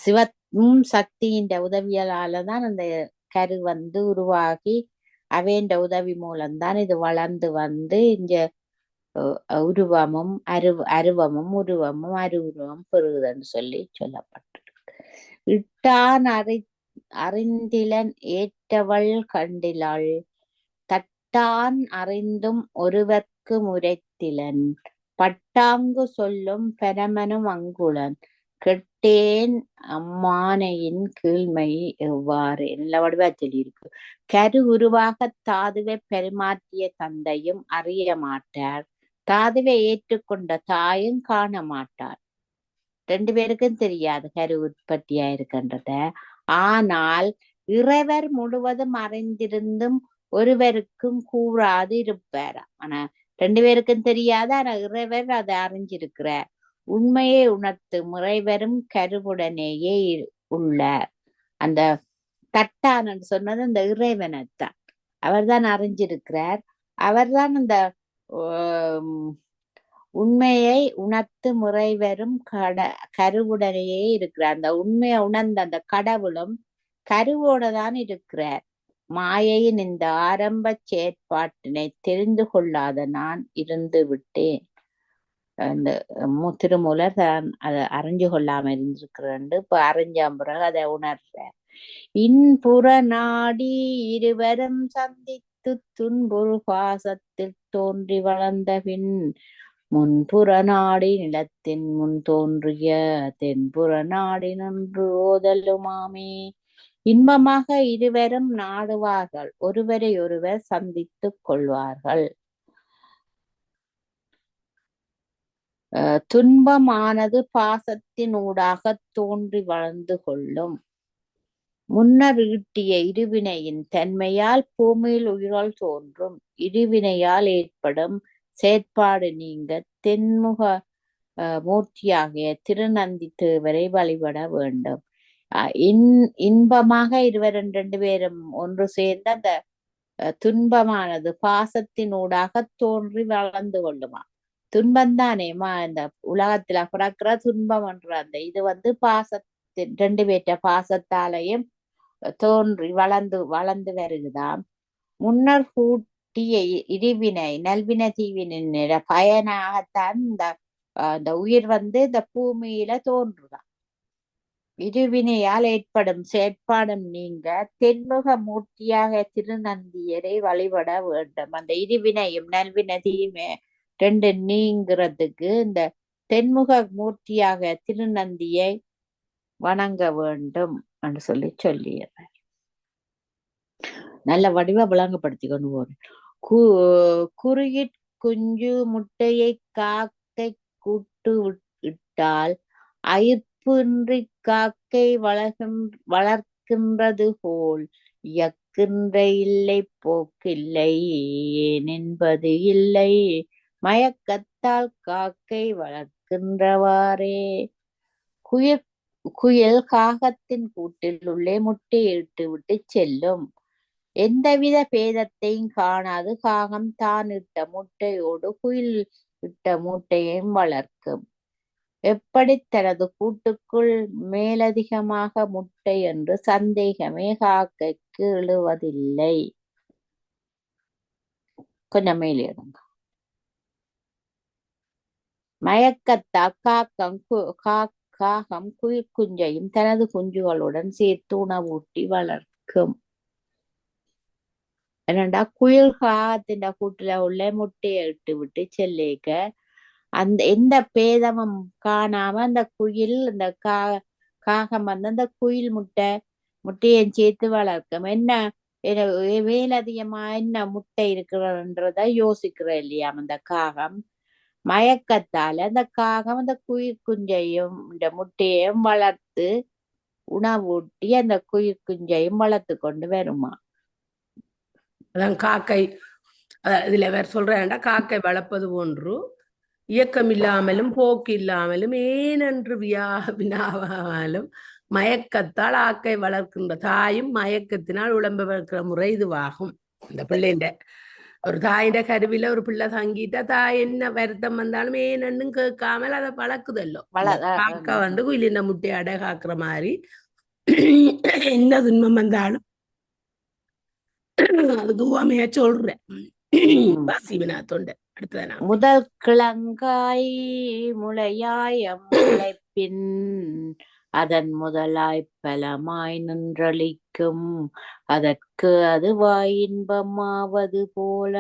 சிவமும் சக்தியின் உதவியாலதான் அந்த கரு உருவாகி அவேண்ட உதவி மூலம்தான் இது வளர்ந்து வந்து இங்க உருவமும் அருவமும் உருவமும் அருவுருவம் பெறுவதுன்னு சொல்லப்பட்டிருக்கு. இட்டான் அறிந்திலன் ஏற்றவள் கண்டிலாள் தட்டான் அறிந்தும் ஒருவர்க்கு முறைத்திலன் பட்டாங்கு சொல்லும் பெரமனும் அங்குளன் கெட்டேன் அம்மானையின் கீழ்மை எவ்வாறு நல்ல வடிவா சொல்லியிருக்கு. கரு உருவாக தாதுவை பரிமாற்றிய தந்தையும் அறிய மாட்டார், தாதுவை ஏற்றுக்கொண்ட தாயும் காண மாட்டார். 2 பேருக்கும் தெரியாது கரு உற்பத்தியா இருக்கின்றத. ஆனால் இறைவர் முழுவதும் அறிந்திருந்தும் ஒருவருக்கும் கூறாது இருப்பார். ஆனா 2 பேருக்கும் தெரியாது, ஆனா இறைவர் அதை அறிஞ்சிருக்கிறார். உண்மையை உணர்த்தும் இறைவரும் கருவுடனேயே உள்ளார். அந்த தட்டான் என்று சொன்னது அந்த இறைவனைத்தான். அவர்தான் அறிஞ்சிருக்கிறார். அவர்தான் அந்த உண்மையை உணர்த்து முறைவரும் கருவுடனேயே இருக்கிறார். அந்த உண்மையை உணர்ந்த அந்த கடவுளும் கருவோட தான் இருக்கிறார். மாயையின் இந்த ஆரம்ப செயற்பாட்டினை தெரிந்து கொள்ளாத நான் இருந்து விட்டேன். அந்த திருமூலர் தான் அதை அறிஞ்சு கொள்ளாம இருந்திருக்கிறேன். இப்ப அறிஞ்சாம் பிறகு அதை உணர்றார். இன்புற நாடி இருவரும் சந்தித்து துன்புறு பாசத்தில் தோன்றி வளர்ந்த பின் முன்புற நாடி நிலத்தின் முன் தோன்றிய தென்புற நாடி நின்று ஓதலுமாமே. இன்பமாக இருவரும் நாடுவார்கள், ஒருவரை ஒருவர் சந்தித்துக் கொள்வார்கள். துன்பமானது பாசத்தினூடாக தோன்றி வளர்ந்து கொள்ளும். முன்னர் ஈட்டிய இருவினையின் தன்மையால் பூமியில் உயிர்கள் தோன்றும். இருவினையால் ஏற்படும் செயற்பாடு நீங்க தென்முக மூர்த்தியாகிய திருநந்தி தேவரை வழிபட வேண்டும். இன்பமாக இருவர் ரெண்டு பேரும் ஒன்று சேர்ந்த அந்த துன்பமானது பாசத்தினூடாக தோன்றி வளர்ந்து கொள்ளுமா. துன்பம்தானேமா இந்த உலகத்துல பிறக்கிற துன்பம் என்ற அந்த இது பாசத்தின் ரெண்டு பேற்ற பாசத்தாலையும் தோன்றி வளர்ந்து வருகுதாம். முன்னர் கூட்டிய இருவினை நல்வினை தீவின பயனாகத்தான் இந்த உயிர் இந்த பூமியில தோன்றுதான். இருவினையால் ஏற்படும் செயற்பாடும் நீங்க தென்முக மூர்த்தியாக திருநந்தியரை வழிபட வேண்டும். அந்த இருவினையும் நல்வினை தீமை ரெண்டு நீங்கிறதுக்கு இந்த தென்முக மூர்த்தியாக திருநந்தியை வணங்க வேண்டும் என்று சொல்லிடுறேன். நல்ல வடிவ விளங்கப்படுத்தி கொண்டு போறேன். குறுகிட் குஞ்சு முட்டையை காக்கை கூட்டு இட்டால் அயிர்ப்பின்றி காக்கை வளர்க்கின்றது போல் இயக்கின்ற இல்லை போக்கில்லை ஏனென்பது இல்லை மயக்கத்தால் காக்கை வளர்க்கின்றவாறே. குயில் காகத்தின் கூட்டில் உள்ளே முட்டையிட்டு விட்டு செல்லும். எந்தவித பேதத்தையும் காணாது காகம் தான் இட்ட முட்டையோடு குயில் இட்ட முட்டையையும் வளர்க்கும். எப்படி தனது கூட்டுக்குள் மேலதிகமாக முட்டை என்று சந்தேகமே காக்கைக்கு எழுவதில்லை. கொஞ்சம் மேலிடுங்க. மயக்கத்தால் காகம் குயில் குஞ்சையும் தனது குஞ்சுகளுடன் சேர்த்து உணவூட்டி வளர்க்கும். என்னண்டா குயில் காகத்தின் கூட்டுல உள்ள முட்டையை இட்டு விட்டு செல்லேக்க அந்த எந்த பேதமும் காணாம அந்த குயில் இந்த காகம் அந்த குயில் முட்டையை சேர்த்து வளர்க்கும். என்ன மேலதிகமா என்ன முட்டை இருக்கிறன்றத யோசிக்கிற இல்லையா அந்த காகம். மயக்கத்தால அந்த காகம் அந்த குயில் குஞ்சையும் இந்த முட்டையையும் வளர்த்து உணவூட்டி அந்த குயில் குஞ்சையும் வளர்த்து கொண்டு வருமா. அதான் காக்கை இதுல வேற சொல்றேன்டா, காக்கை வளர்ப்பது போன்று இயக்கம் இல்லாமலும் போக்கு இல்லாமலும் ஏனென்று வினாவாமலும் மயக்கத்தால் ஆக்கை வளர்க்கின்ற தாயும் மயக்கத்தினால் உடம்பு வளர்க்கிற முறை இதுவாகும். இந்த பிள்ளைண்ட ஒரு தாயிட கருவில ஒரு பிள்ளை தங்கிட்டா தாய் என்ன வருத்தம் வந்தாலும் ஏனென்னும் கேட்காமல் அதை வளர்க்குதல்லோ. காக்கா குயிலின முட்டையை அடை காக்குற மாதிரி என்ன துன்பம் வந்தாலும் அதுக்கு உவமைய சொல்றேன். முதல் கிழங்காய் முளையாய் முளைப்பின் அதன் முதலாய் பலமாய் நின்றளிக்கும் அதற்கு அதுவாய் இன்பமாவது போல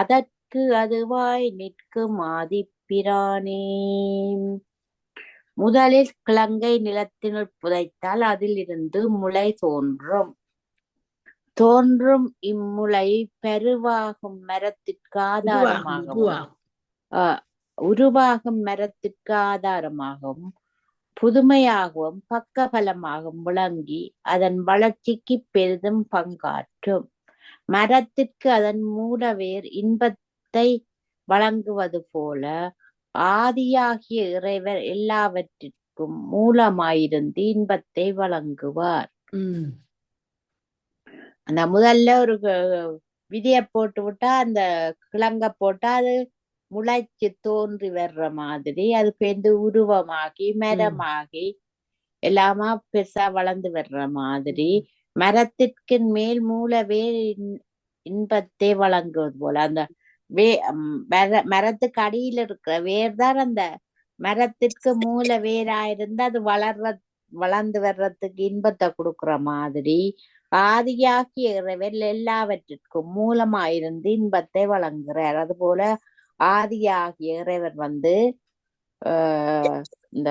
அதற்கு அதுவாய் நிற்கும் ஆதிப்பிரானே. முதலில் கிழங்கை நிலத்தினுள் புதைத்தால் அதிலிருந்து முளை தோன்றும் இம்முளை பெருவாகும் மரத்திற்கு ஆதாரமாகவும் புதுமையாகவும் பக்கபலமாகவும் விளங்கி அதன் வளர்ச்சிக்கு பெரிதும் பங்காற்றும். மரத்திற்கு அதன் மூலவேர் இன்பத்தை வழங்குவது போல ஆதியாகிய இறைவர் எல்லாவற்றிற்கும் மூலமாயிருந்து இன்பத்தை வழங்குவார். அந்த முதல்ல ஒரு விதைய போட்டு விட்டா அந்த கிழங்க போட்டா அது முளைச்சு தோன்றி வர்ற மாதிரி அது பெந்து உருவமாகி மரமாகி எல்லாமா பெருசா வளர்ந்து வர்ற மாதிரி மரத்திற்கு மேல் மூலவே இன்பத்தை வழங்குவது போல அந்த மரத்துக்கு அடியில இருக்கிற வேர் தான் அந்த மரத்திற்கு மூல வேராயிருந்து அது வளர்ந்து வர்றதுக்கு இன்பத்தை கொடுக்குற மாதிரி ஆதியாகிய இறைவன் எல்லாவற்றிற்கும் மூலமாயிருந்து இன்பத்தை வழங்குகிறார். அது போல ஆதியாகிய இறைவன் இந்த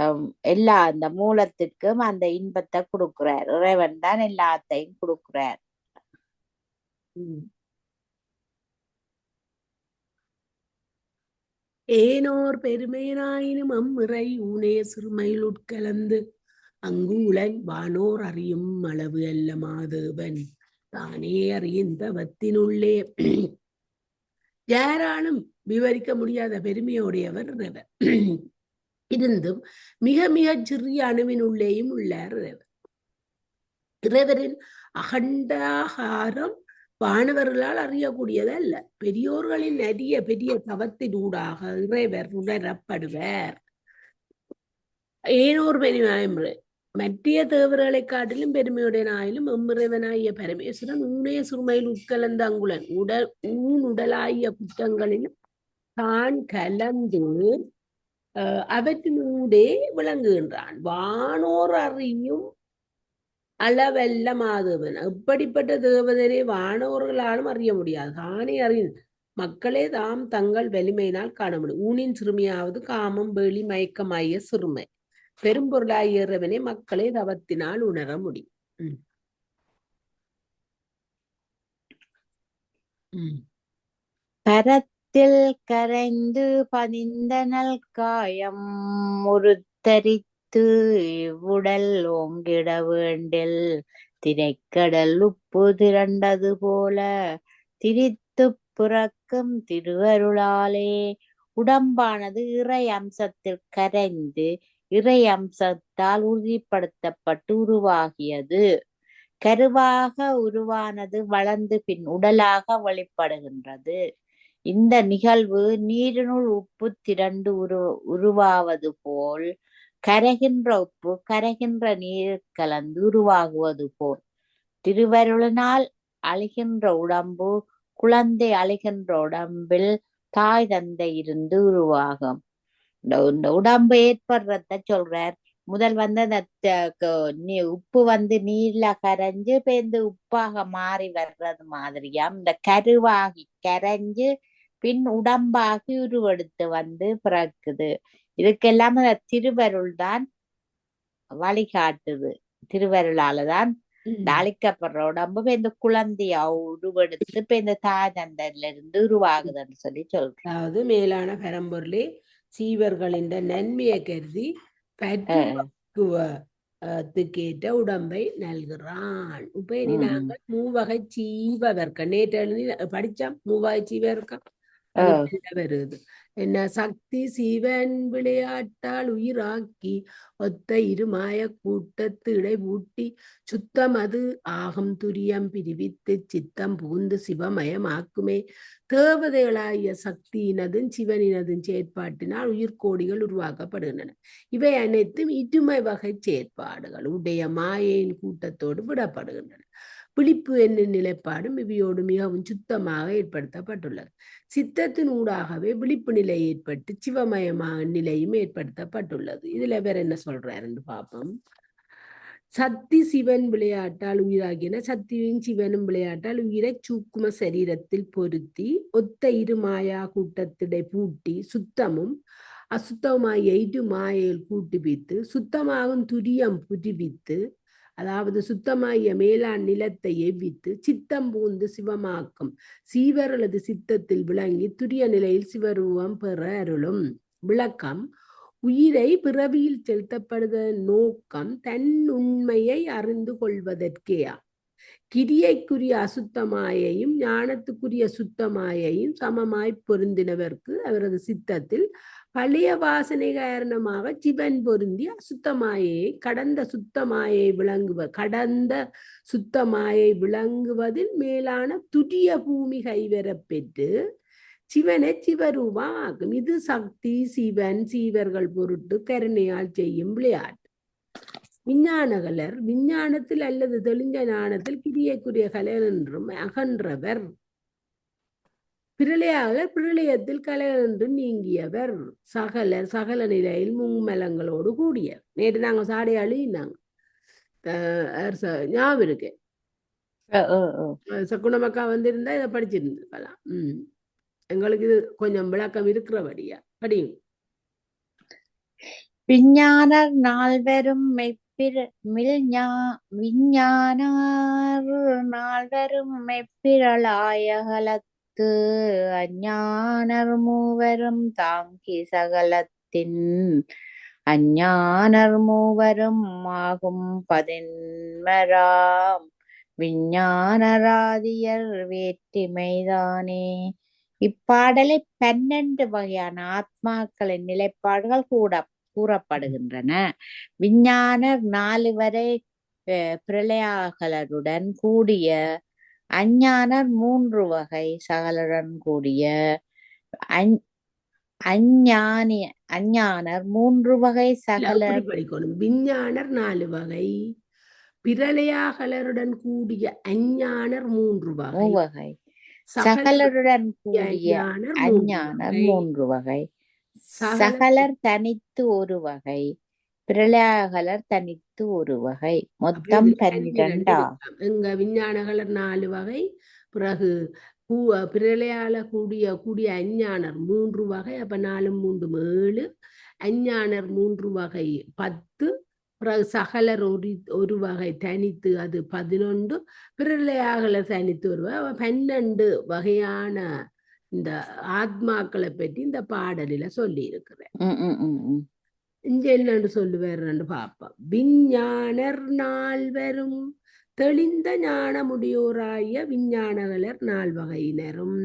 இந்த மூலத்திற்கும் அந்த இன்பத்தை கொடுக்கிறார். இறைவன் தான் எல்லாத்தையும் கொடுக்கிறார். ஏனோர் பெருமையினாயினும் அம்மிறை ஊனே சிறுமையில் உட்கலந்து அங்கு உலன் வானோர் அறியும் அளவு அல்ல மாதேவன் தானே அறியந்தவத்தினுள்ளே யாராலும் விவரிக்க முடியாத பெருமையோடையவர் இறைவர். இருந்தும் மிக மிக சிறிய அணுவினுள்ளேயும் உள்ளார் இறைவர். இறைவரின் அகண்டாகாரம் வானவர்களால் அறியக்கூடியதல்ல. பெரியோர்களின் அரிய பெரிய தவத்தினூடாக இறைவர் உணரப்படுவார். ஏனோர் பெருமாயம் மற்றிய தேவர்களை காட்டிலும் பெருமையுடனாயிலும் எம்மிறைவனாகிய பரமேஸ்வரன் ஊனே சுருமையில் உட்கலந்த அங்குலன் உடலாகிய குற்றங்களிலும் தான் கலந்து அவற்றினூடே விளங்குகின்றான். வானோர் அறியும் அளவல்ல மாதவன். எப்படிப்பட்ட தேவதரே வானோர்களாலும் அறிய முடியாது. தானே அறியும் மக்களே தாம் தங்கள் வலிமையினால் காண முடியும். ஊனின் சிறுமியாவது காமம் வேலி மயக்கமாய சிறுமை. பெரும்பொருளாகிய இறைவனை மக்களே தவத்தினால் உணர முடியும். பரத்தில் கரைந்து பதிந்தனல் காயம் ஒருத்தரித்து இவ்வுடல் ஓங்கிட வேண்டில் திரைக்கடல் உப்பு திரண்டது போல திரித்து பிறக்கும் திருவருளாலே உடம்பானது இறை அம்சத்தில் கரைந்து இறை அம்சத்தால் உறுதிப்படுத்தப்பட்டு உருவாகியது. கருவாக உருவானது வளர்ந்து பின் உடலாக வெளிப்படுகின்றது. இந்த நிகழ்வு நீரினுள் உப்பு திரண்டு உருவாவது போல் கரைகின்ற உப்பு கரைகின்ற நீர் கலந்து உருவாகுவது போல் திருவருளினால் அழிகின்ற உடம்பு குழந்தை அழிகின்ற உடம்பில் தாய் தந்தை இருந்து உருவாகும். இந்த உடம்பு ஏற்படுறத சொல்றார். முதல் அந்த உப்பு நீர்ல கரைஞ்சு பேருந்து உப்பாக மாறி வர்றது மாதிரியாம் இந்த கருவாகி கரைஞ்சு பின் உடம்பாகி உருவெடுத்து பிறக்குது. இதுக்கெல்லாம் அந்த திருவருள் தான் வழிகாட்டுது. திருவருளாலதான் அழிக்கப்படுற உடம்பு இந்த குழந்தையா உருவெடுத்து இப்ப இந்த தாய் தந்தையில இருந்து உருவாகுதுன்னு சொல்லி சொல்றேன். அதாவது மேலான பரம்பொருளே சீவர்களின் நன்மையை கருதி கேட்ட உடம்பை நல்கிறான். இப்ப இனி நாங்கள் மூவகை சீவவர்க்கம் நேற்று எழுதி படிச்சோம். மூவகை சீவவர்க்கம் வருது. என்ன சக்தி சிவன் விளையாட்டால் உயிராக்கி ஒத்த இருமாய கூட்டத்து இடைபூட்டி சுத்தம் அது ஆகும் துரியம் பிரிவித்து சித்தம் புகுந்து சிவமயமாக்குமே. தேவதைகளாகிய சக்தியினதும் சிவனினதும் செயற்பாட்டினால் உயிர்கோடிகள் உருவாக்கப்படுகின்றன. இவை அனைத்தும் இருமை வகை செயற்பாடுகள் உடைய மாயையின் கூட்டத்தோடு விடப்படுகின்றன. விழிப்பு என்னும் நிலைப்பாடும் இவையோடு மிகவும் சுத்தமாக ஏற்படுத்தப்பட்டுள்ளது. சித்தத்தின் ஊடாகவே விழிப்பு நிலை ஏற்பட்டு சிவமயமாக நிலையும் ஏற்படுத்தப்பட்டுள்ளது. இதுல வேற என்ன சொல்றாருன்னு பார்ப்போம். சக்தி சிவன் விளையாட்டால் உயிராகின சக்தியும் சிவனும் விளையாட்டால் உயிரை சூக்கும சரீரத்தில் பொருத்தி ஒத்த இரு மாயா கூட்டத்திடை பூட்டி சுத்தமும் அசுத்தமாய இரு மாயையில் கூட்டுவித்து சுத்தமாகும் துரியம் புரிவித்து அதாவது சுத்தமாய மேலாண் நிலத்தை எவ்வித்து சித்தம் பூந்து சிவமாக்கும் சீவர்களது சித்தத்தில் விளங்கி துரிய நிலையில் சிவரூபம் பெற அருளும். விளக்கம்: உயிரை பிறவியில் செலுத்தப்படுவதன் நோக்கம் தன் உண்மையை அறிந்து கொள்வதற்கேயா. கிரியைக்குரிய அசுத்தமாயையும் ஞானத்துக்குரிய சுத்தமாயையும் சமமாய் பொருந்தினவர்க்கு அவரது சித்தத்தில் பழைய வாசனை காரணமாக சிவன் பொருந்தி அசுத்தமாயை கடந்த சுத்தமாயை விளங்குவதில் மேலான துரிய பூமி கைவர பெற்று சிவனை சிவரூபமாகும். இது சக்தி சிவன் சீவர்கள் பொருட்டு கருணையால் செய்யும் விளையாட்டு. விஞ்ஞானகலர் விஞ்ஞானத்தில் அல்லது தெளிஞ்ச ஞானத்தில் கிரியைக்குரிய கலர் என்றும் அகன்றவர். பிரளயாளர் பிரளயத்தில் கலர் என்று நீங்கியவர். சகல நிலையில் மும்மலங்களோடு கூடியவர். நேற்று நாங்க சாடை அழினாங்க. ஞாபகம் இருக்கு. அஹ் அஹ் அஹ். சக்குனமக்கா வந்திருந்தா இதை படிச்சிருந்துருக்கலாம். எங்களுக்கு இது கொஞ்சம் விளக்கம் இருக்கிறபடியா படியும். விஞ்ஞானர் நால்வரும் விஞ்ஞானார் நால்வரும் மெப்பிரளாயகலத்து அஞ்ஞானர் மூவரும் தாங்கி சகலத்தின் அஞ்ஞானர் மூவரும் ஆகும் பதின்மராம் விஞ்ஞானராதியர் வேற்றுமைதானே. இப்பாடலை 12 வகையான ஆத்மாக்களின் நிலைப்பாடுகள் கூறப்படுகின்றன. விஞ்ஞானர் 4 வரை பிரளயாகலருடன் கூடிய, அஞ்ஞானர் 3 வகை சகலருடன் கூடிய, அஞ்ஞானர் 3 வகை சகல படிக்கணும். விஞ்ஞானர் 4 வகை, பிரளயாகலருடன் கூடிய அஞ்ஞானர் 3 வகை, சகலருடன் கூடிய அஞ்ஞானர் 3 வகை, சகலர் தனித்து 1 வகை, பிரளயாகலர் தனித்து 1 வகை, மொத்தம் 12 ஆகும். எங்க விஞ்ஞானகலர் 4 வகை, பிறகு பிரளயால கூடிய அஞ்ஞானர் 3 வகை, அப்ப 4 3 7, அஞ்ஞானர் 3 வகை 10, பிறகு சகலர் 1 வகை தனித்து அது 11, பிரளயாகலர் தனித்து 1 வகை, 12 வகையான இந்த ஆத்மாக்களை பற்றி இந்த பாடலில சொல்லி இருக்கிறேன். இங்க என்னன்னு சொல்லுவேன்னு பாப்போம். விஞ்ஞானர் 4வரும் தெளிந்த ஞானமுடையோராய விஞ்ஞானகலர் 4 வகையினரும்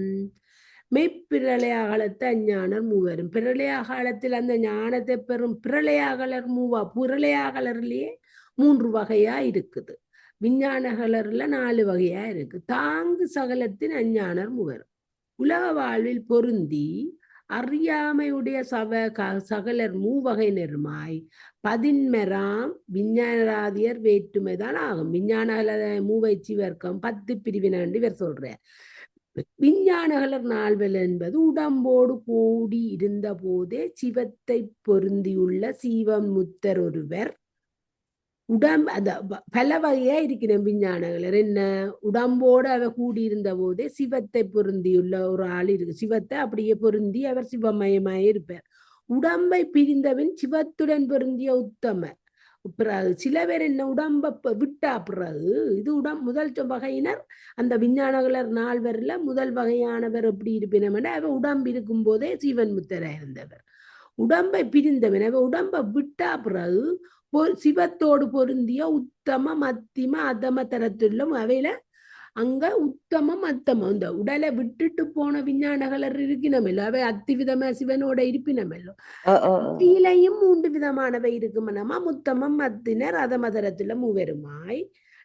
மெய்ப்பிரளயாகலத்து அஞ்ஞானர் 3வரும். பிரளயாகாலத்தில் அந்த ஞானத்தை பெறும் பிரளயாகலர் 3 பிரளயாகலர்லயே 3 வகையா இருக்குது. விஞ்ஞானகலர்ல 4 வகையா இருக்கு. தாங்கு சகலத்தின் அஞ்ஞானர் 3வரும். உலக வாழ்வில் பொருந்தி அறியாமையுடைய சகலர் 3 வகையினருமாய் பதின்மராம் விஞ்ஞானராதியர் வேற்றுமைதான் ஆகும். விஞ்ஞானகலர் 3 வர்க்கம் 10 பிரிவினு இவர் சொல்றார். விஞ்ஞானகலர் 4 என்பது உடம்போடு கூடி இருந்த போதே சிவத்தை பொருந்தியுள்ள சீவன் முத்தர் ஒருவர். பல வகையா இருக்கிற விஞ்ஞானகலர். என்ன, உடம்போடு அவர் கூடியிருந்த போதே சிவத்தை பொருந்தியுள்ள ஒரு ஆள் இருக்கு. சிவத்தை அப்படியே பொருந்தி அவர் சிவமயமாய் இருப்பார். உடம்பை பிரிந்தவன் சிவத்துடன் பொருந்திய உத்தமர். பிறகு சில பேர் என்ன உடம்ப விட்டா பிறகு இது முதல் வகையினர் அந்த விஞ்ஞானகலர் 4 முதல் வகையானவர் எப்படி இருப்பினோம்னா அவர் உடம்பு இருக்கும் போதே சீவன் முத்தரா இருந்தவர். உடம்பை பிரிந்தவன் அவர் உடம்ப விட்டா பிறகு சிவத்தோடு பொருந்திய உத்தம மத்திம அதம தரத்திலும் அவையில அங்க உத்தமம் அத்தமம் இந்த உடலை விட்டுட்டு போன விஞ்ஞானகலர் இருக்கணுமല്ലോ அவை அத்திவிதமா சிவனோட இருப்பினமല്ലോ. கீழையும் 3 விதமானவை இருக்குமனமா முத்தமம் மத்தினர் அதமதரத்துல 3வருமாய்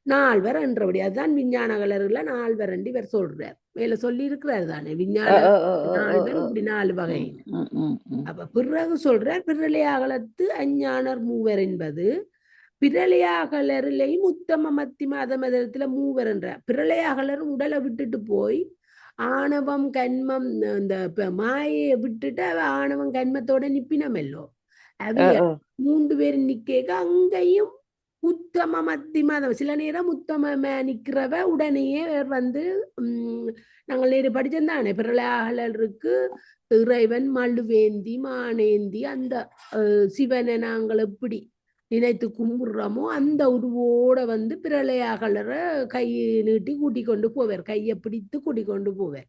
4வர் என்றபடி. அதுதான் விஞ்ஞானகலர்ல 4வர் என்று இவர் சொல்றார். மேல சொல்லி இருக்கிறார் தானே விஞ்ஞான 4வர் இப்படி 4 வகை. அப்ப பிறகு சொல்றார் பிரளயாகலத்து அஞ்ஞானர் 3வர் என்பது பிரளயாகலரிலையும் உத்தம மத்திம அதமதரத்துல 3வர் என்ற. பிரளயாகலரும் உடலை விட்டுட்டு போய் ஆணவம் கண்மம் இந்த மாயை விட்டுட்டு அவ ஆணவம் கண்மத்தோட நிப்பினமல்லோ. அவைய 3 பேர் நிக்க அங்கேயும் உத்தம மத்திம அதம். சில நேரம் உத்தம நிக்கிறவ உடனேயே வந்து நாங்கள் நேரு படிச்சிருந்தானே பிரளயாகலருக்கு இறைவன் மழுவேந்தி மானேந்தி அந்த சிவனை நாங்கள் எப்படி நினைத்து கும்பிடுறோமோ அந்த உருவோட வந்து பிரளயாகலரை கையை நீட்டி கூட்டிக் கொண்டு போவார். கையை பிடித்து கூட்டிக் கொண்டு போவார்.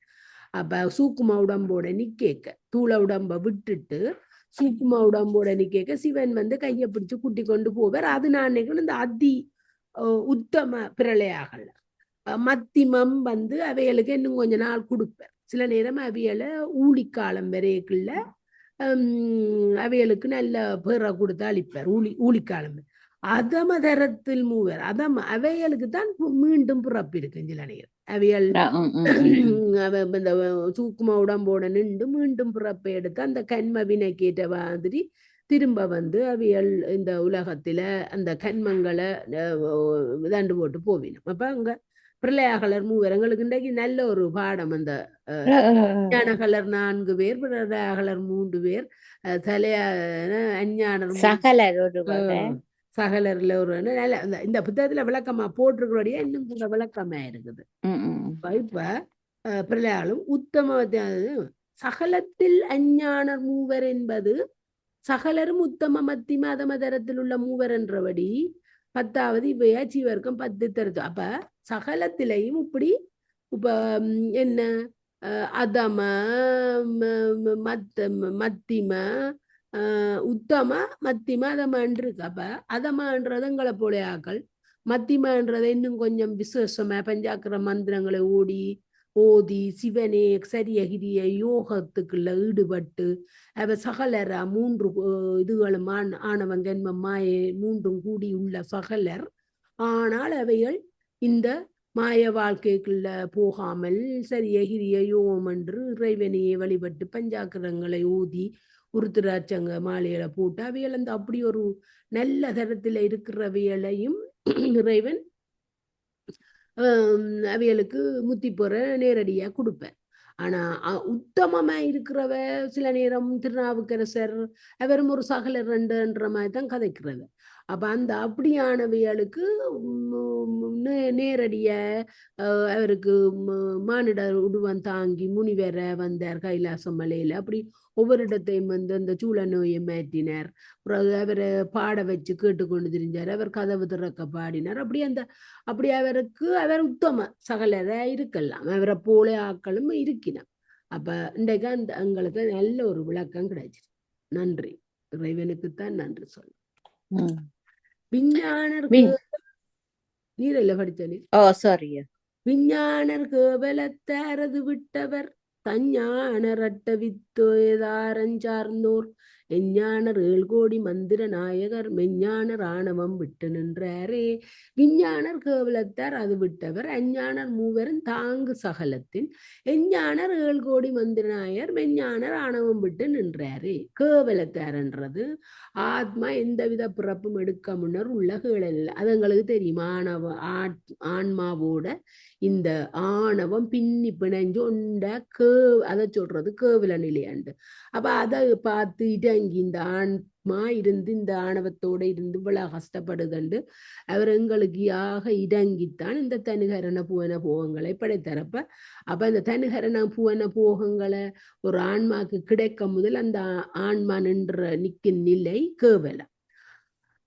அப்ப சூக்கும உடம்போட நிக்க தூள உடம்ப விட்டுட்டு சூக்கும உடம்போட நிக்க சிவன் வந்து கையை பிடிச்சு கூட்டிக் கொண்டு போவார். அது நான் நினைக்கிறேன் இந்த அதி உத்தம பிரளயாகலர். மத்திமம் வந்து அவைகளுக்கு இன்னும் கொஞ்ச நாள் கொடுப்பார். சில நேரம் அவைகளை ஊழிக்காலம் வரைக்குள்ள அவைகளுக்கு நல்ல பேரை கொடுத்து அளிப்பார். ஊழிக்காலம் அதமதரத்தில் 3வர் அவைகளுக்கு தான் மீண்டும் பிறப்பு இருக்கு. சில நேரம் அவைகள் இந்த சூக்கும உடம்போட நின்று மீண்டும் பிறப்பை எடுத்து அந்த கண்ம வினைக்கேற்ற மாதிரி திரும்ப வந்து அவைகள் இந்த உலகத்துல அந்த கண்மங்களை தண்டு போட்டு போவினோம். அப்ப அங்க பிரளயாகலர் 3வர் எங்களுக்கு இன்றைக்கு நல்ல ஒரு பாடம். அந்த விஞ்ஞானகலர் 4 பேர், பிரளயாகலர் 3 பேர், அஞ்ஞானர் சகலர் 1 வகை, சகலர்ல ஒரு நல்ல இந்த புத்தகத்துல விளக்கமா போட்டிருக்கிறோடைய இன்னும் கூட விளக்கமா இருக்குது. இப்ப பிள்ளையாளும் உத்தம சகலத்தில் அஞ்ஞானர் மூவர் என்பது சகலரும் உத்தம மத்திம அதமதரத்தில் உள்ள மூவர் என்றபடி 10வது இவையா ஜீவர்க்கம் 10 தருது. அப்ப சகலத்திலையும் இப்படி இப்ப என்ன அதம மத்திம உத்தம மத்திம அதமன்று இருக்கு. அப்ப அதமன்றது எங்களை போல ஆக்கள், மத்திமன்றதை இன்னும் கொஞ்சம் விசேஷமா பஞ்சாக்கிர மந்திரங்களை ஓதி சிவனே சரியகிரிய யோகத்துக்குள்ள ஈடுபட்டு அவ சகலரா 3 இதுகளும் ஆணவம் கன்மம் மாயை 3ம் கூடி உள்ள சகலர். ஆனால் அவைகள் இந்த மாய வாழ்க்கைக்குள்ள போகாமல் சரியகிரிய யோகம் என்று இறைவனையை வழிபட்டு பஞ்சாக்கிரங்களை ஓதி உருத்திராட்சங்க மாலையில போட்டு அவைகள் அந்த அப்படி ஒரு நல்ல தரத்துல இருக்கிறவைகளையும் இறைவன் அவைகளுக்கு முத்தி போற நேரடியா கொடுப்பேன். ஆனா உத்தமமா இருக்கிறவ சில நேரம் திருநாவுக்கரசர் அவரும் ஒரு சகலர் ரெண்டுன்ற மாதிரி தான் கதைக்கிறது. அப்ப அந்த அப்படியானவைகளுக்கு நேரடிய அவருக்கு மானிட உருவம் தாங்கி முனிவர வந்தார் கைலாசம் மலையில. அப்படி ஒவ்வொரு இடத்தையும் அந்த சூழ நோயை மாற்றினார். அவரை பாட வச்சு கேட்டுக்கொண்டு தெரிஞ்சார். அவர் கதவு திறக்க பாடினார். அப்படி அவருக்கு அவர் உத்தம சகலரா இருக்கலாம். அவரை போல ஆக்களும் இருக்கினார். அப்ப இன்றைக்கு எங்களுக்கு நல்ல ஒரு விளக்கம் கிடைச்சிருக்கு. நன்றி, இறைவனுக்குத்தான் நன்றி சொல்லும். விஞ்ஞானர் நீரில் படிச்சனே விஞ்ஞானர் கேவலத்தாரது விட்டவர் தஞ்ஞானரட்ட வித்தோதாரஞ்சார்ந்தோர் எஞ்ஞானர் 7 கோடி மந்திர நாயகர் மெஞ்ஞானர் ஆணவம் விட்டு நின்றாரே. விஞ்ஞானர் கேவலத்தார் அது விட்டவர் அஞ்ஞானர் மூவரும் தாங்கு சகலத்தின் எஞ்ஞானர் 7 கோடி மந்திர நாயகர் மெஞ்ஞானர் ஆணவம் விட்டு நின்றாரே. கேவலத்தார்ன்றது ஆத்மா எந்தவித பிறப்பும் எடுக்க முன்னர் உள்ள கேளல். அது எங்களுக்கு தெரியும். ஆன்மாவோட இந்த ஆணவம் பின்னி பிணைஞ்சு அதை சொல்றது கேவல நிலையாண்டு. அப்ப அதை பார்த்து இடங்கி இந்த ஆன்மா இருந்து இந்த ஆணவத்தோட இருந்து இவ்வளவு கஷ்டப்படுதுண்டு அவர் எங்களுக்கு யாக இடங்கித்தான் இந்த தனுகரண புவன போகங்களை படைத்தரப்ப. அப்ப இந்த தனுகரண புவன போகங்களை ஒரு ஆன்மாக்கு கிடைக்க முதல் அந்த ஆன்மா நிற்கும் நிலை கேவலம்.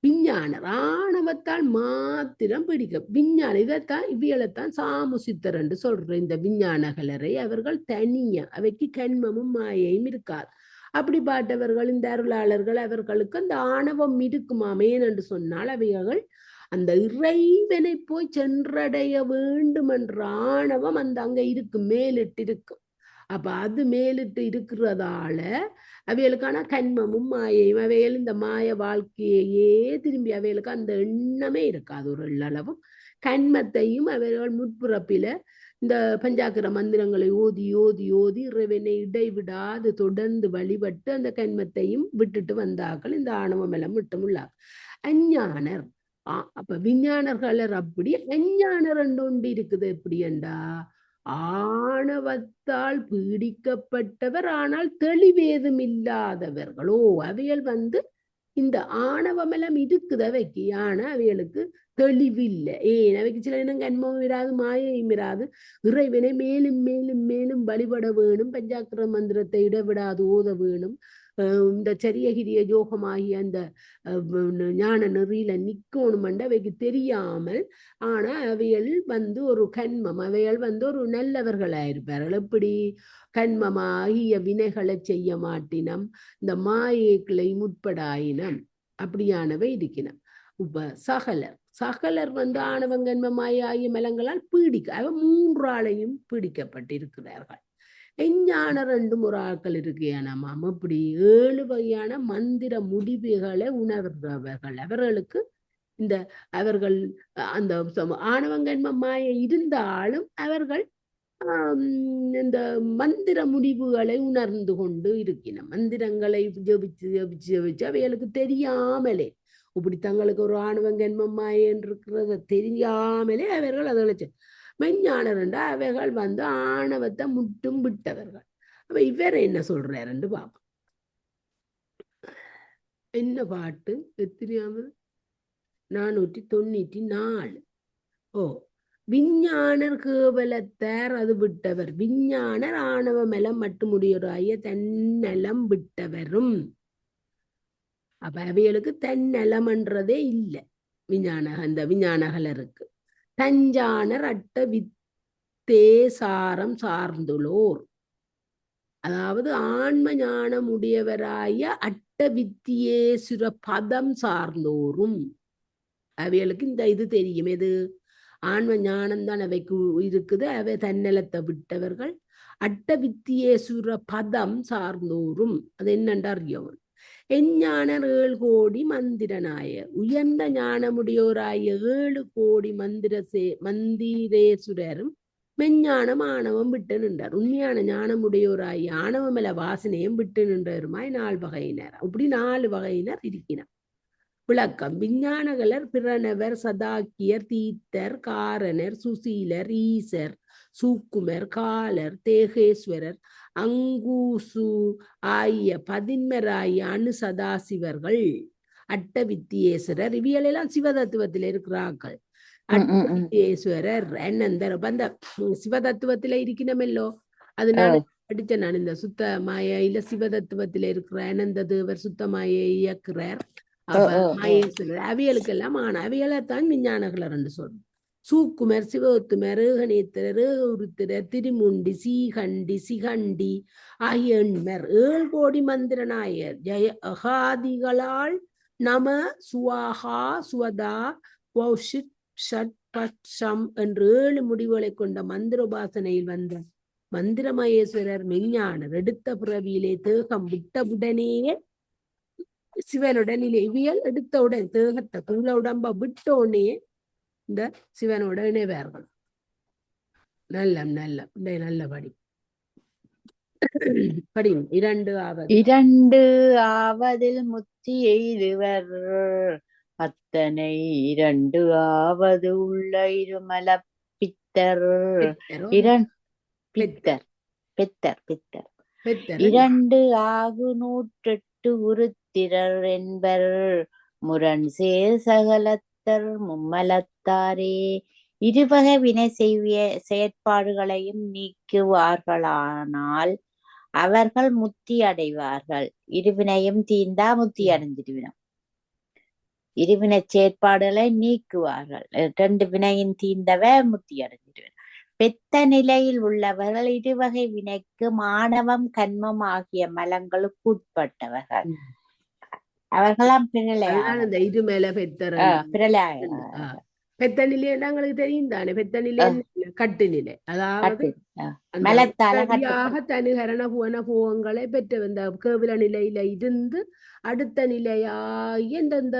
விஞ்ஞானர் ஆணவத்தால் மாத்திரம் பிடிக்க விஞ்ஞானம் இதைத்தான் இவ்வியலைத்தான் சாமுசித்தர் என்று சொல்ற. இந்த விஞ்ஞானகளரை அவர்கள் தனியா அவைக்கு கண்மமும் மாயையும் இருக்காது. அப்படிப்பட்டவர்கள் இந்த அருளாளர்கள் அவர்களுக்கு அந்த ஆணவம் இருக்குமாமே என்று சொன்னால் அவைகள் அந்த இறைவனை போய் சென்றடைய வேண்டும் என்ற ஆணவம் அங்க இருக்கு, மேலிட்டு இருக்கும். அப்ப அது மேலிட்டு இருக்கிறதால அவைகளுக்கான கண்மமும் மாயையும் அவைகள் இந்த மாய வாழ்க்கையே திரும்பி அவைகளுக்கு அந்த எண்ணமே இருக்காது. ஒரு அளவும் கண்மத்தையும் அவர்கள் முற்பிறப்பில இந்த பஞ்சாக்கிர மந்திரங்களை ஓதி ஓதி ஓதி இறைவனை இடைவிடாது தொடர்ந்து வழிபட்டு அந்த கண்மத்தையும் விட்டுட்டு வந்தார்கள். இந்த ஆணவம் எல்லாம் விட்டுமுள்ளார். அஞ்ஞானர் அப்ப விஞ்ஞானர்களர் அப்படி அஞ்ஞானர் ஒன்று இருக்குது. எப்படி என்றா ஆணவத்தால் பீடிக்கப்பட்டவர் ஆனால் தெளிவேதும் இல்லாதவர்களோ அவைகள் இந்த ஆணவமெல்லாம் இருக்குது அவைக்கு. ஆனா அவைகளுக்கு தெளிவில்லை. அவைக்கு சில இனம் கண்மமும் இராது மாயையும் இராது. இறைவனை மேலும் மேலும் மேலும் வழிபட வேணும். பஞ்சாக்கிர மந்திரத்தை இடவிடாது ஓத வேணும். இந்த சரியகிரிய யோகமாகிய அந்த ஞான நெறியில நிக்கணுமெண்டு அவைக்கு தெரியாமல். ஆனா அவைகள் ஒரு கண்மம், அவைகள் ஒரு நல்லவர்களாயிருப்பார்கள். எப்படி கண்மமாகிய வினைகளை செய்ய மாட்டினம், இந்த மாயைகளை முற்படாயினம், அப்படியானவை இருக்கினம். இப்ப சகலர் ஆணவங்கன்ம மாய ஆகிய மலங்களால் அவ 3 ஆளையும் பீடிக்கப்பட்டிருக்கிறார்கள். எஞ்ஞானர் 2 ஆட்கள் இருக்கையானமாம். அப்படி 7 வகையான மந்திர முடிவுகளை உணர்ந்தவர்கள். அவர்களுக்கு அவர்கள் அந்த ஆணவங்கன்ம மாய இருந்தாலும் அவர்கள் இந்த மந்திர முடிவுகளை உணர்ந்து கொண்டு இருக்கின. மந்திரங்களை ஜபிச்சு ஜபிச்சு ஜபிச்சு அவைகளுக்கு தெரியாமலே இப்படி தங்களுக்கு ஒரு ஆணவங்கன்ம மாய இருக்கிறத தெரியாமலே அவர்கள் அதை மெஞ்ஞானர் என்றா அவைகள் ஆணவத்தை முட்டும் விட்டவர்கள். அப்ப இவர் என்ன சொல்றாருன்னு பார்ப்போம். என்ன பாட்டு எத்தனையாவது? 494. ஓ, விஞ்ஞானர் கேவலத்தார் அது விட்டவர், விஞ்ஞானர் ஆணவ மலம் மட்டுமுடையோராய தன்னலம் விட்டவரும். அப்ப அவைகளுக்கு தன்னலம்ன்றதே இல்லை. அந்த விஞ்ஞானகலருக்கு தஞ்சானர் அட்ட வித்தேசாரம் சார்ந்துள்ளோர், அதாவது ஆன்ம ஞானம் உடையவராய அட்ட வித்தியேசுர பதம் சார்ந்தோரும். அவைகளுக்கு இந்த இது தெரியும், எது ஆன்ம ஞானம் தான் அவைக்கு இருக்குது. அவை தன்னலத்தை விட்டவர்கள் அட்ட வித்தியேசுர பதம் சார்ந்தோரும். அது என்னென்று அறியவன். எஞ்ஞானர் 7 கோடி மந்திரநாயர், உயர்ந்த ஞானமுடையோராய 7 கோடி மந்திரேசுரரும் மெஞ்ஞானம் ஆணவம் விட்டு நின்றார். உண்மையான ஞானமுடையோராய் ஆணவமல வாசனையும் விட்டு நின்றருமாய் 4 வகையினர். அப்படி 4 வகையினர் இருக்கிறார். விளக்கம். விஞ்ஞானகலர் பிரணவர், சதாக்கியர், தீர்த்தர், காரணர், சுசீலர், ஈசர், சூக்குமர், காலர், தேகேஸ்வரர், அங்கூசு ஆகிய 11 அணு சதாசிவர்கள், அட்ட வித்தியேஸ்வரர். இவியலெல்லாம் சிவதத்துவத்தில் இருக்கிறார்கள். அட்டவித்தியேஸ்வரர் என்னந்தர். அந்த சிவதத்துவத்தில இருக்கணுமல்லோ, அதனால படிச்ச நான் இந்த சுத்த மாயில சிவதத்துவத்தில இருக்கிற அனந்த தேவர் சுத்த மாயை இயக்குறார். மாயேஸ்வரர் அவியலுக்கெல்லாம் ஆன அவியலைத்தான் விஞ்ஞானகலர் என்று சொல்றோம். சூக்குமர், சிவோத்துமர், கணேத்திரர், உருத்திரர், திருமுண்டி, சீகண்டி, சிகண்டி ஆகிய எண்மர் 7 கோடி மந்திரநாயர் ஜெய அகாதிகளால் நம சுவாகா சுவதா வௌஷித் ஷட் பட்சம் என்று 7 முடிவுகளை கொண்ட மந்திர உபாசனையில் வந்த மந்திரமயேஸ்வரர் மெஞ்ஞானர் எடுத்த பிறவியிலே தேகம் விட்டவுடனேயே சிவனுடனிலே இவியல் எடுத்தவுடன் தேகத்தை தூள உடம்ப விட்டோடனே இந்த சிவனோட இணைவார்கள். நல்ல நல்ல நல்ல படி படியும். 2 ஆவதில் முத்தி எய்துவர், அத்தனை 2 ஆவது உள்ள இருமல பித்தர். பித்தர் பித்தர் பித்தர் 2 ஆகு 108 உருத்திரர் என்பர், முரண் சேர் சகலத்தர் மும்மலத்தாரே. 2 வகை வினை செயற்பாடுகளையும் நீக்குவார்களானால் அவர்கள் முத்தி அடைவார்கள். 2 வினையும் தீர்ந்தா முத்தி அடைஞ்சிடுவினம். 2 வினை செயற்பாடுகளை நீக்குவார்கள். 2 வினையின் தீர்ந்தவ முத்தி அடைஞ்சிடுவினம். பெத்த நிலையில் உள்ளவர்கள் 2 வகை வினைக்கு மானவம் கண்மம் ஆகிய மலங்களுக்கு உட்பட்டவர்கள். அவர்களாம் பெத்த நிலை எங்களுக்கு தெரியும் தானே. பெத்த நிலை கட்டு நிலை, அதாவது தனுகரண புவன புவங்களை பெற்ற இந்த கேவல நிலையில இருந்து அடுத்த நிலையாய் இந்த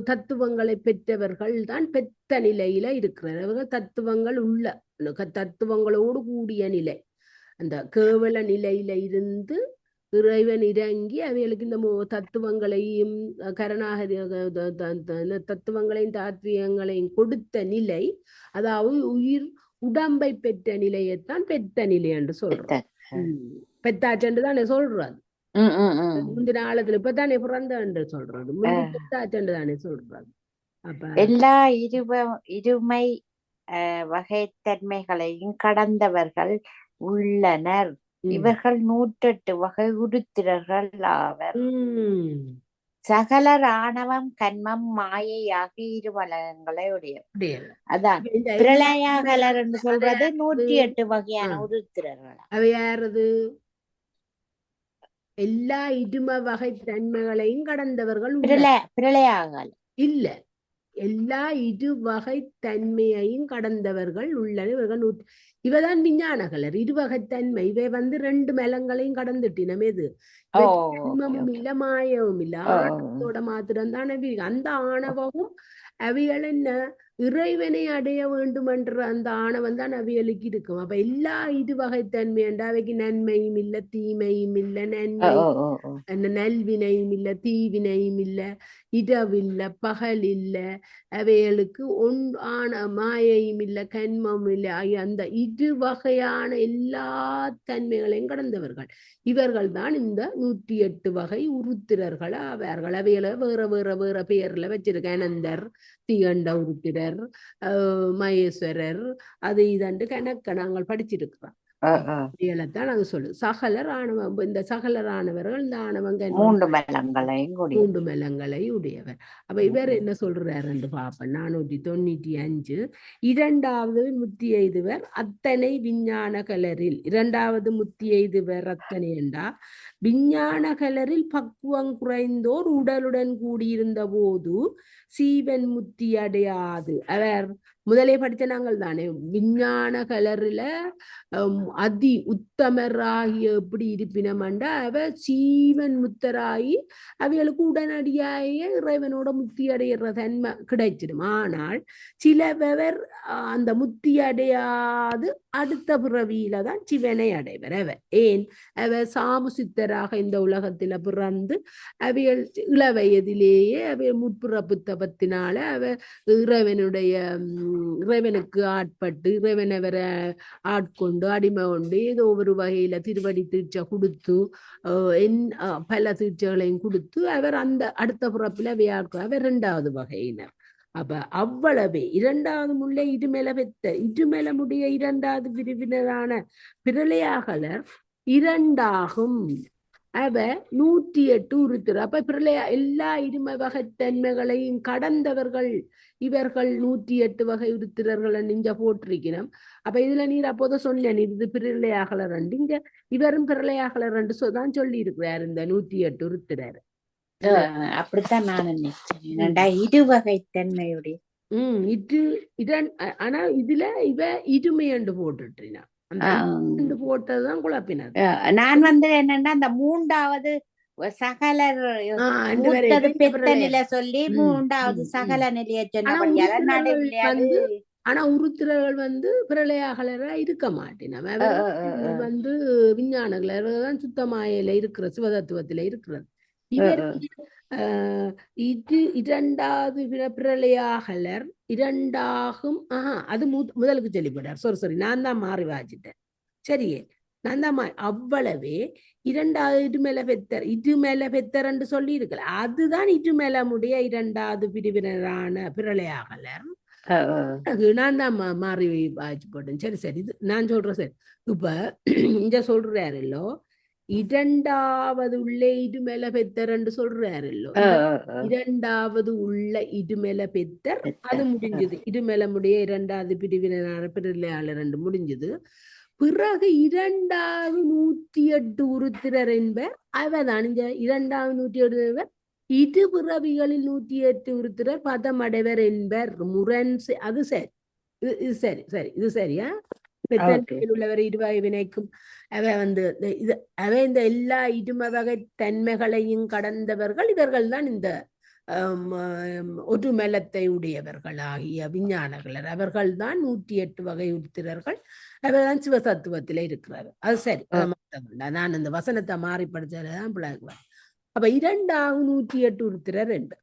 தத்துவங்களை பெற்றவர்கள் தான் பெத்த நிலையில இருக்கிறவர்கள். தத்துவங்கள் உள்ள தத்துவங்களோடு கூடிய நிலை, அந்த கேவல நிலையில இருந்து இறைவன் இறங்கி அவைகளுக்கு இந்த தத்துவங்களையும் தத்துவங்களையும் தாத்வியங்களையும் கொடுத்த நிலை, அதாவது உயிர் உடம்பை பெற்ற நிலையைத்தான் பெத்த நிலை என்று சொல்றோம். பெத்தாச்சென்று தானே சொல்றாரு. முந்தின காலத்துல இப்பதானே பிறந்த என்று சொல்றது, பெத்தாச்சென்று தானே சொல்றாரு. அப்ப எல்லா இருமை வகைத்தன்மைகளையும் கடந்தவர்கள் உள்ளனர். இவர்கள் 108 வகை உருத்திரர்கள் ஆவர். சகலர் ஆணவம் கண்மம் மாயையாக 2 வலயங்களை உடையவர். அதான் பிரளயாகலர் என்று சொல்றது 108 வகையான உருத்திரர்கள். அவை யாரது? எல்லா இரும வகை தன்மைகளையும் கடந்தவர்கள். பிரளயாகல இல்ல, எல்லா 2 வகை தன்மையையும் கடந்தவர்கள் உள்ளனர். இவர்கள் இவதான் விஞ்ஞானகலர். 2 வகைத்தன்மை இவை 2 மலங்களையும் கடந்துட்டினம். எது கண்மமும் இல்ல மாயவும் இல்ல, ஆணவத்தோட மாத்திரம் தான். அந்த ஆணவமும் அவியல் என்ன இறைவனை அடைய வேண்டும் என்ற அந்த ஆணவம் தான் அவியலுக்கு இருக்கும். அப்ப எல்லா 2 வகைத்தன்மை என்ற அவைக்கு நன்மையும் இல்ல தீமையும் இல்ல, நல்வினையும் இல்ல தீவினையும் இல்ல. இரவில்ல பகல் இல்ல, அவைகளுக்கு ஆன மாயையும் இல்ல கண்மமும் இல்லை. அந்த இரு வகையான எல்லா தன்மைகளையும் கடந்தவர்கள் இவர்கள் தான் இந்த 108 வகை உருத்திரர்கள் ஆவார்கள். அவைகளை வேற வேற வேற பெயர்ல வச்சிருக்க அனந்தர், திகண்ட உருத்திரர், மகேஸ்வரர், அது இதன்று கணக்க நாங்கள் படிச்சிருக்கிறோம். தான் அது சொல்லு. சகலர் ஆணவம், இந்த சகலர் ஆனவர்கள் இந்த ஆணவங்க 3 மலங்களையும் கூடிய 3 மலங்களை உடையவர். அப்ப இவர் என்ன சொல்றாரு என்று பார்ப்போம். 495 இரண்டாவது முத்தி எய்துவர் அத்தனை விஞ்ஞான கலரில். இரண்டாவது முத்தி எய்துவர் அத்தனை என்றா விஞ்ஞான கலரில் பக்குவம் குறைந்தோர் உடலுடன் கூடியிருந்த போது சீவன் முத்தி அடையாது. அவர் முதலே படித்த நாங்கள் தானே விஞ்ஞான கலர்ல அதி உத்தமராகிய எப்படி இருப்பினமண்டா அவ சீவன் முத்தராகி அவைகளுக்கு உடனடியாக இறைவனோட முத்தி அடைகிற தன்மை கிடைச்சிடும். ஆனால் சிலவர் அந்த முத்தி அடையாது அடுத்த பிறவியில தான் சிவனை அடைவர். அவ ஏன் அவ சாமு சித்தராக இந்த உலகத்தில பிறந்து அவைகள் இளவயதிலேயே அவை முற்பிறப்பு தபத்தினால அவ இறைவனுக்கு ஆட்பட்டு இறைவனவரை ஆட்கொண்டு அடிமை கொண்டு ஏதோ ஒரு வகையில திருவடி தீட்சை கொடுத்து பல தீட்சைகளையும் கொடுத்து அவர் அந்த அடுத்த பிறப்பில் அவர் 2வது வகையினர். அப்ப அவ்வளவே 2வது முல்லை இருமேல பெத்த இருமேலமுடைய 2வது பிரிவினரான பிரளயாகலர் 2ஆகும். அவ 108 உருத்திர. அப்ப பிரளய எல்லா இரும வகைத்தன்மைகளையும் கடந்தவர்கள் இவர்கள் 108 வகை உருத்திரர்களை நீங்க போட்டிருக்கணும். அப்ப இதுல நீர் அப்போத சொன்னேன் இது பிரளயாகலர் இங்க இவரும் பிரளயாகலர் தான் சொல்லி இருக்கிறார் இந்த 108 உருத்திரர். அப்படித்தான் நான் நினைச்சேன். இருவகைத்தன்மையுடைய ஆனா இதுல இவ இருமை என்று போட்டுட்டா போட்டதுதான் குழப்பினது. நான் என்னன்னா அந்த 3வது சகலர் பெத்த நிலை சொல்லி 3வது சகல நிலைய சொன்ன. ஆனா உருத்திரர்கள் பிரளயாகலரா இருக்க மாட்டேன். விஞ்ஞானகலர் சுத்தமாயில இருக்கிற சிவதத்துவத்தில இருக்கிறது. இவர் 2வது பிரளயாகலர் 2ஆகும். அது முதலுக்கு சொல்லிவிட்டார். சரி நான் தான் மாறி வாச்சிட்டேன். சரியே நான் தான் அவ்வளவே 2வது இருமேல பெத்தர் இருமேல பெத்தர் என்று சொல்லி இருக்கல. அதுதான் இருமேலமுடைய 2வது பிரிவினரான பிரளயாகலர். நான் தான் மாறி வாய்ச்சி போட்டேன். சரி சரி இது நான் சொல்றேன். சரி இப்ப இங்க சொல்றாருல்லோ 2வது உள்ள இருமேல பெத்தர் என்று சொல்றாருல்லோ 2வது உள்ள இருமேல பெத்தர் அது முடிஞ்சது. இருமேலமுடைய 2வது பிரிவினரான பிரளயாகலர் என்று முடிஞ்சது. பிறகு 2வது 108 உருத்திரர் என்பர் அவதான். 2வது 108 இரு பிறவிகளில் 108 உருத்திரர் பதம் அடைவர் என்பர் முரண். அது சரி இது சரி சரி இது சரியா உள்ளவர் இருவகை வினைக்கும் அவ அவ இந்த எல்லா இரும வகை தன்மைகளையும் கடந்தவர்கள் இவர்கள் தான் இந்த ஒரு மெலத்தை உடையவர்கள் ஆகிய விஞ்ஞானகலர். அவர்கள் தான் 108 வகை உருத்திரர்கள். அவர்தான் சிவசத்துவத்தில இருக்கிறார். அது சரி நான் இந்த வசனத்தை மாறி படிச்சதான் பிள்ளைக்குவேன். அப்ப 2வது 108 உருத்திரர் என்பர்.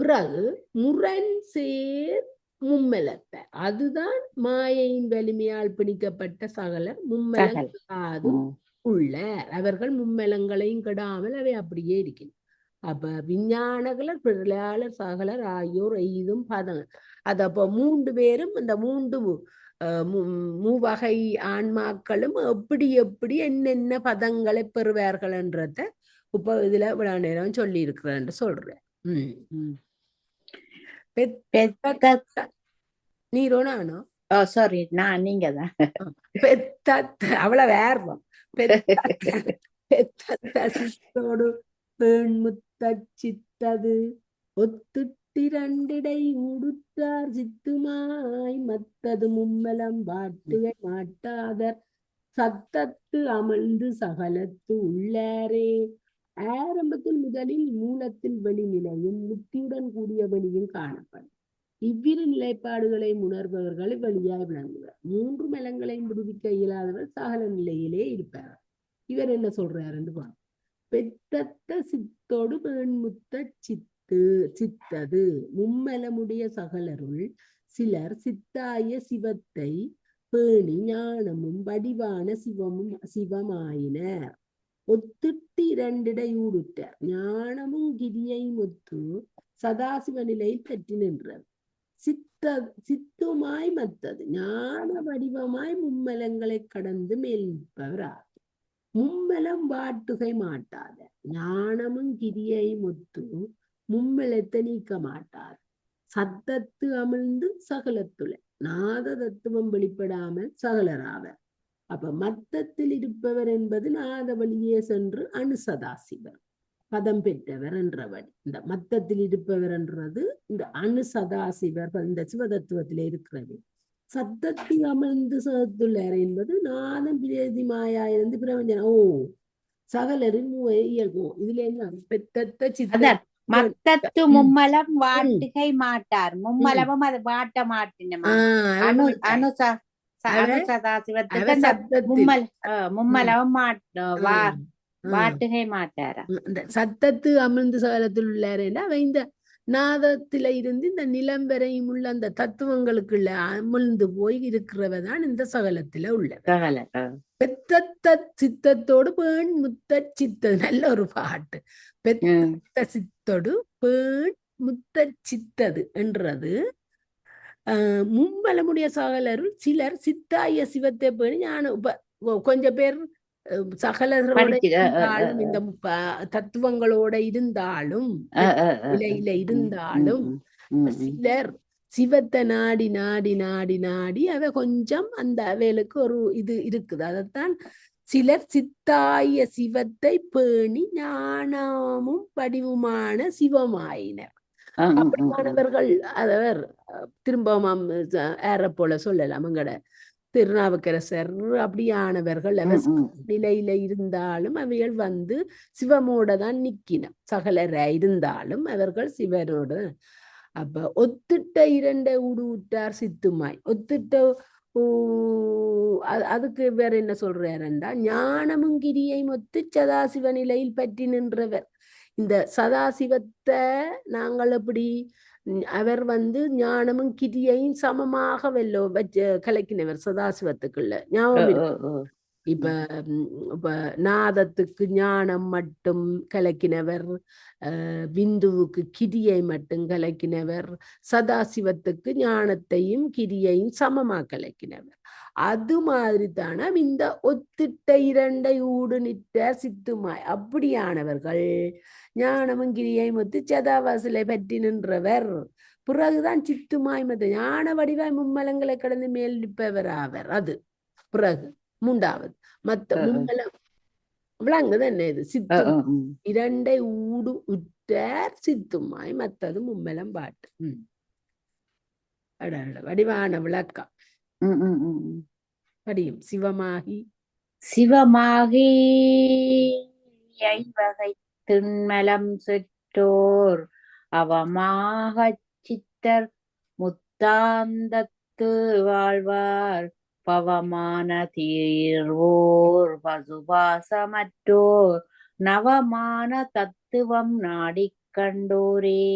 பிறகு முரண் சேர் மும்மெலத்தை அதுதான் மாயையின் வலிமையால் பிடிக்கப்பட்ட சகலர் மும்மெலங்காது உள்ள அவர்கள் மும்மெலங்களையும் கெடாமல் அவை அப்படியே இருக்கணும். அப்ப விஞ்ஞானகலர் பிரளயாகலர் சகலர் ஆகியோர் எய்தும் பதங்கள் அது. அப்போ 3 பேரும் இந்த 3 மூவகை ஆன்மாக்களும் எப்படி எப்படி என்னென்ன பதங்களை பெறுவார்கள் என்றத இப்ப இதுல இவ்வளவு நேரம் சொல்லி இருக்கிறேன் சொல்றேன். நீரோனானோ சாரி நான் நீங்க தான் அவ்வளவு வேர்வம் பெத்தோடு சித்தது ஒத்துட்டிரண்டிடை உடுத்தார் சித்துமாய் மத்தது மும்மலம் வாட்டுகை மாட்டாதர் சத்தத்து அமர்ந்து சகலத்து உள்ளாரே. ஆரம்பத்தில் முதலில் மூலத்தில் வெளிநிலையும் முத்தியுடன் கூடிய வெளியும் காணப்படும். இவ்விரு நிலைப்பாடுகளை உணர்பவர்களை வெளியாய் விளங்குவார். 3 மலங்களையும் விடுவிக்க இயலாதவர் சகல நிலையிலே இருப்பார். இவர் என்ன சொல்றாருன்னு பாருங்க. பெத்தத்த சித்தோடு வேண்முத்த சித்தது மும்மலமுடைய சகலருள் சிலர் சித்தாய சிவத்தை பேணி ஞானமும் வடிவான சிவமாயினர். ஒத்திட்டு இரண்டிடையூடுற்றார் ஞானமும் கிரியை முத்து சதாசிவ நிலையில் பற்றி நின்றது. சித்துமாய் மத்தது ஞான வடிவமாய் மும்மலங்களை கடந்து மேல் நிற்பவரா. மும்மலம் வாட்டுகை மாட்டாத ஞானமும் கிரியை முத்து மும்மலத்தை நீக்க மாட்டார். சத்தத்து அமிழ்ந்து சகலத்துள நாத தத்துவம் வெளிப்படாமல் சகலராவர். அப்ப மத்தத்தில் இருப்பவர் என்பது நாத வழியே சென்று அணுசதாசிவர் பதம் பெற்றவர் என்றவர். இந்த மத்தத்தில் இருப்பவர் என்றது இந்த அணுசதாசிவர் இந்த சிவதத்துவத்திலே இருக்கிறது. சத்தத்தில் அமிழ்ந்து சகத்துள்ளார் என்பது நாதம் பிரேதி மாயா இருந்து பிரபஞ்சன சகலரின் இயல்போ. இதுல என்ன பெத்தத்த சித்த மத்தத்து மும்மலம் வாட்டுகை மாட்டார். மும்மலமும் அது வாட்ட மாட்டின மும்மலமும் வாட்டுகை மாட்டாரா. சத்தத்து அமிழ்ந்து சகலத்தில் உள்ளாருன்னா இந்த நாதத்தில இருந்து இந்த நிலம் வரையும் உள்ள அந்த தத்துவங்களுக்குள்ள அமிழ்ந்து போய் இருக்கிறவதான் இந்த சகலத்துல உள்ள பெத்த சித்தத்தோடு பேண் முத்த சித்தது. நல்ல ஒரு பாட்டு. பெத்த சித்தோடு பேண் முத்த சித்தது என்றது மும்மலமுடைய சகலருள் சிலர் சித்தாய சிவத்தை பேணி ஞான கொஞ்சம் பேர் சகலரோட இருந்தாலும் இந்த தத்துவங்களோட இருந்தாலும் நிலையில இருந்தாலும் சிலர் சிவத்தை நாடி நாடி நாடி நாடி அவ கொஞ்சம் அந்த அவைகளுக்கு ஒரு இது இருக்குது. அதைத்தான் சிலர் சித்தாய சிவத்தை பேணி ஞானமும் வடிவுமான சிவமாயினர். அப்படியானவர்கள் அவர் திரும்பவும் ஏற போல சொல்லலாம். அங்கட திருநாவுக்கரசர் அப்படியானவர்கள் நிலையில இருந்தாலும் அவைகள் வந்து சிவமோட தான் நிக்கினம். சகலர இருந்தாலும் அவர்கள் சிவரோட. அப்ப ஒத்திட்ட இரண்ட ஊட்டார் சித்துமாய் ஒத்திட்ட அதுக்கு வேற என்ன சொல்றாருண்டா ஞானமும் கிரியை மொத்து சதாசிவ நிலையில் பற்றி நின்றவர். இந்த சதாசிவத்தை நாங்கள் எப்படி அவர் வந்து ஞானமும் கிரியையும் சமமாக வச்சு கலக்கினவர் சதாசிவத்துக்குள்ள ஞாபகம். இப்ப நாதத்துக்கு ஞானம் மட்டும் கலக்கினவர், பிந்துவுக்கு கிரியை மட்டும் கலக்கினவர், சதாசிவத்துக்கு ஞானத்தையும் கிரியையும் சமமா கலக்கினவர். அது மாதிரி தானே இந்த ஒத்திட்ட இரண்டை ஊடு நிற்ற சித்துமாய் அப்படியானவர்கள் ஞானமும் கிரியை மொத்து சதாவாசலை பற்றி நின்றவர். பிறகுதான் சித்துமாய் மத்த ஞான வடிவாய் மும்மலங்களை கடந்து மேல் நிற்பவர் ஆவர். அது பிறகு மூன்றாவது மத்த மும்மலம் விளங்குது என்ன இது சித்து இரண்டை ஊடு உற்றார் சித்துமாய் மத்தது மும்மலம் பாட்டு. வடிவான விளக்கம் படியும். சிவமாகி ஐவகை திண்மலம் செற்றோர் அவமாக சித்தர் முத்தாந்தத்து வாழ்வார் பவமான தீர்வோர் பசுபாசமற்றோர் நவமான தத்துவம் நாடிக் கண்டோரே.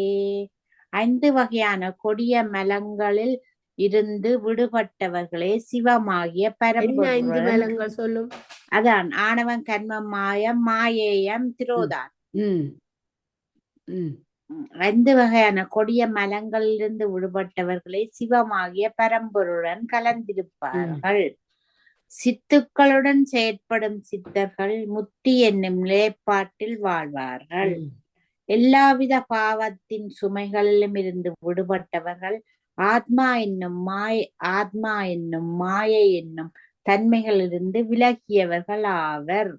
5 வகையான கொடிய மலங்களில் இருந்து விடுபட்டவர்களே சிவமாகிய பரம்பொருள் சொல்லும். அதான் ஆணவம், கர்மம், மாயம், மாயேயம், திரோதான். 5 வகையான கொடிய மலங்களிலிருந்து விடுபட்டவர்களே சிவமாகிய பரம்பொருளுடன் கலந்திருப்பார்கள். சித்துக்களுடன் செயற்படும் சித்தர்கள் முத்தி என்னும் நிலைப்பாட்டில் வாழ்வார்கள். எல்லாவித பாவத்தின் சுமைகளிலும் இருந்து விடுபட்டவர்கள் ஆத்மா என்னும் மாயை என்னும் தன்மைகளிலிருந்து விலகியவர்கள் ஆவர்.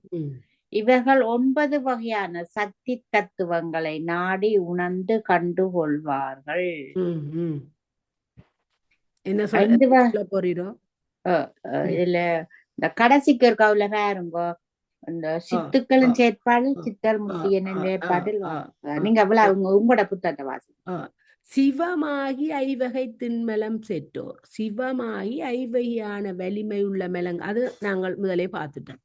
இவர்கள் 9 வகையான சக்தி தத்துவங்களை நாடி உணர்ந்து கண்டுகொள்வார்கள். என்ன சொல்ல போறோம் இதுல இந்த கடைசிக்கு இருக்காவுல பாருங்க, இந்த சித்துக்களின் செயற்பாடு சித்தர் முத்தி என்ன நிலைப்பாட்டில் நீங்க அவ்வளவு உங்களோட புத்தகத்தை வாசி. சிவமாகி ஐவகை திண்மலம் செற்றோர். சிவமாகி ஐவகையான வலிமை உள்ள மலங்கள் அது நாங்கள் முதலே பார்த்துட்டோம்.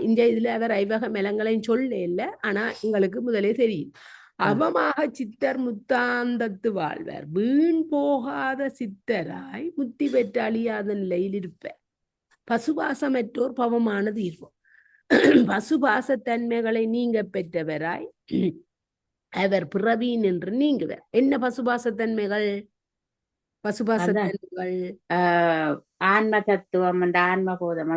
இந்த இதுல அவர் ஐவக மெலங்களையும் சொல்ல இல்ல, ஆனா உங்களுக்கு முதலே தெரியும். அவமாக சித்தர் முத்தாந்தத்து வாழ்வர், வீண் போகாத சித்தராய் முத்தி பெற்று அழியாத நிலையில் இருப்ப. பசுபாசமற்றோர் பவமான தீர்வோம். பசுபாசத்தன்மைகளை நீங்க பெற்றவராய் அவர் பிறவியின் என்று நீங்குவர். என்ன பசுபாசத்தன்மைகள்? பசுபாசத்தன்மைகள் ஆன்ம தத்துவம், அந்த ஆன்ம போதம்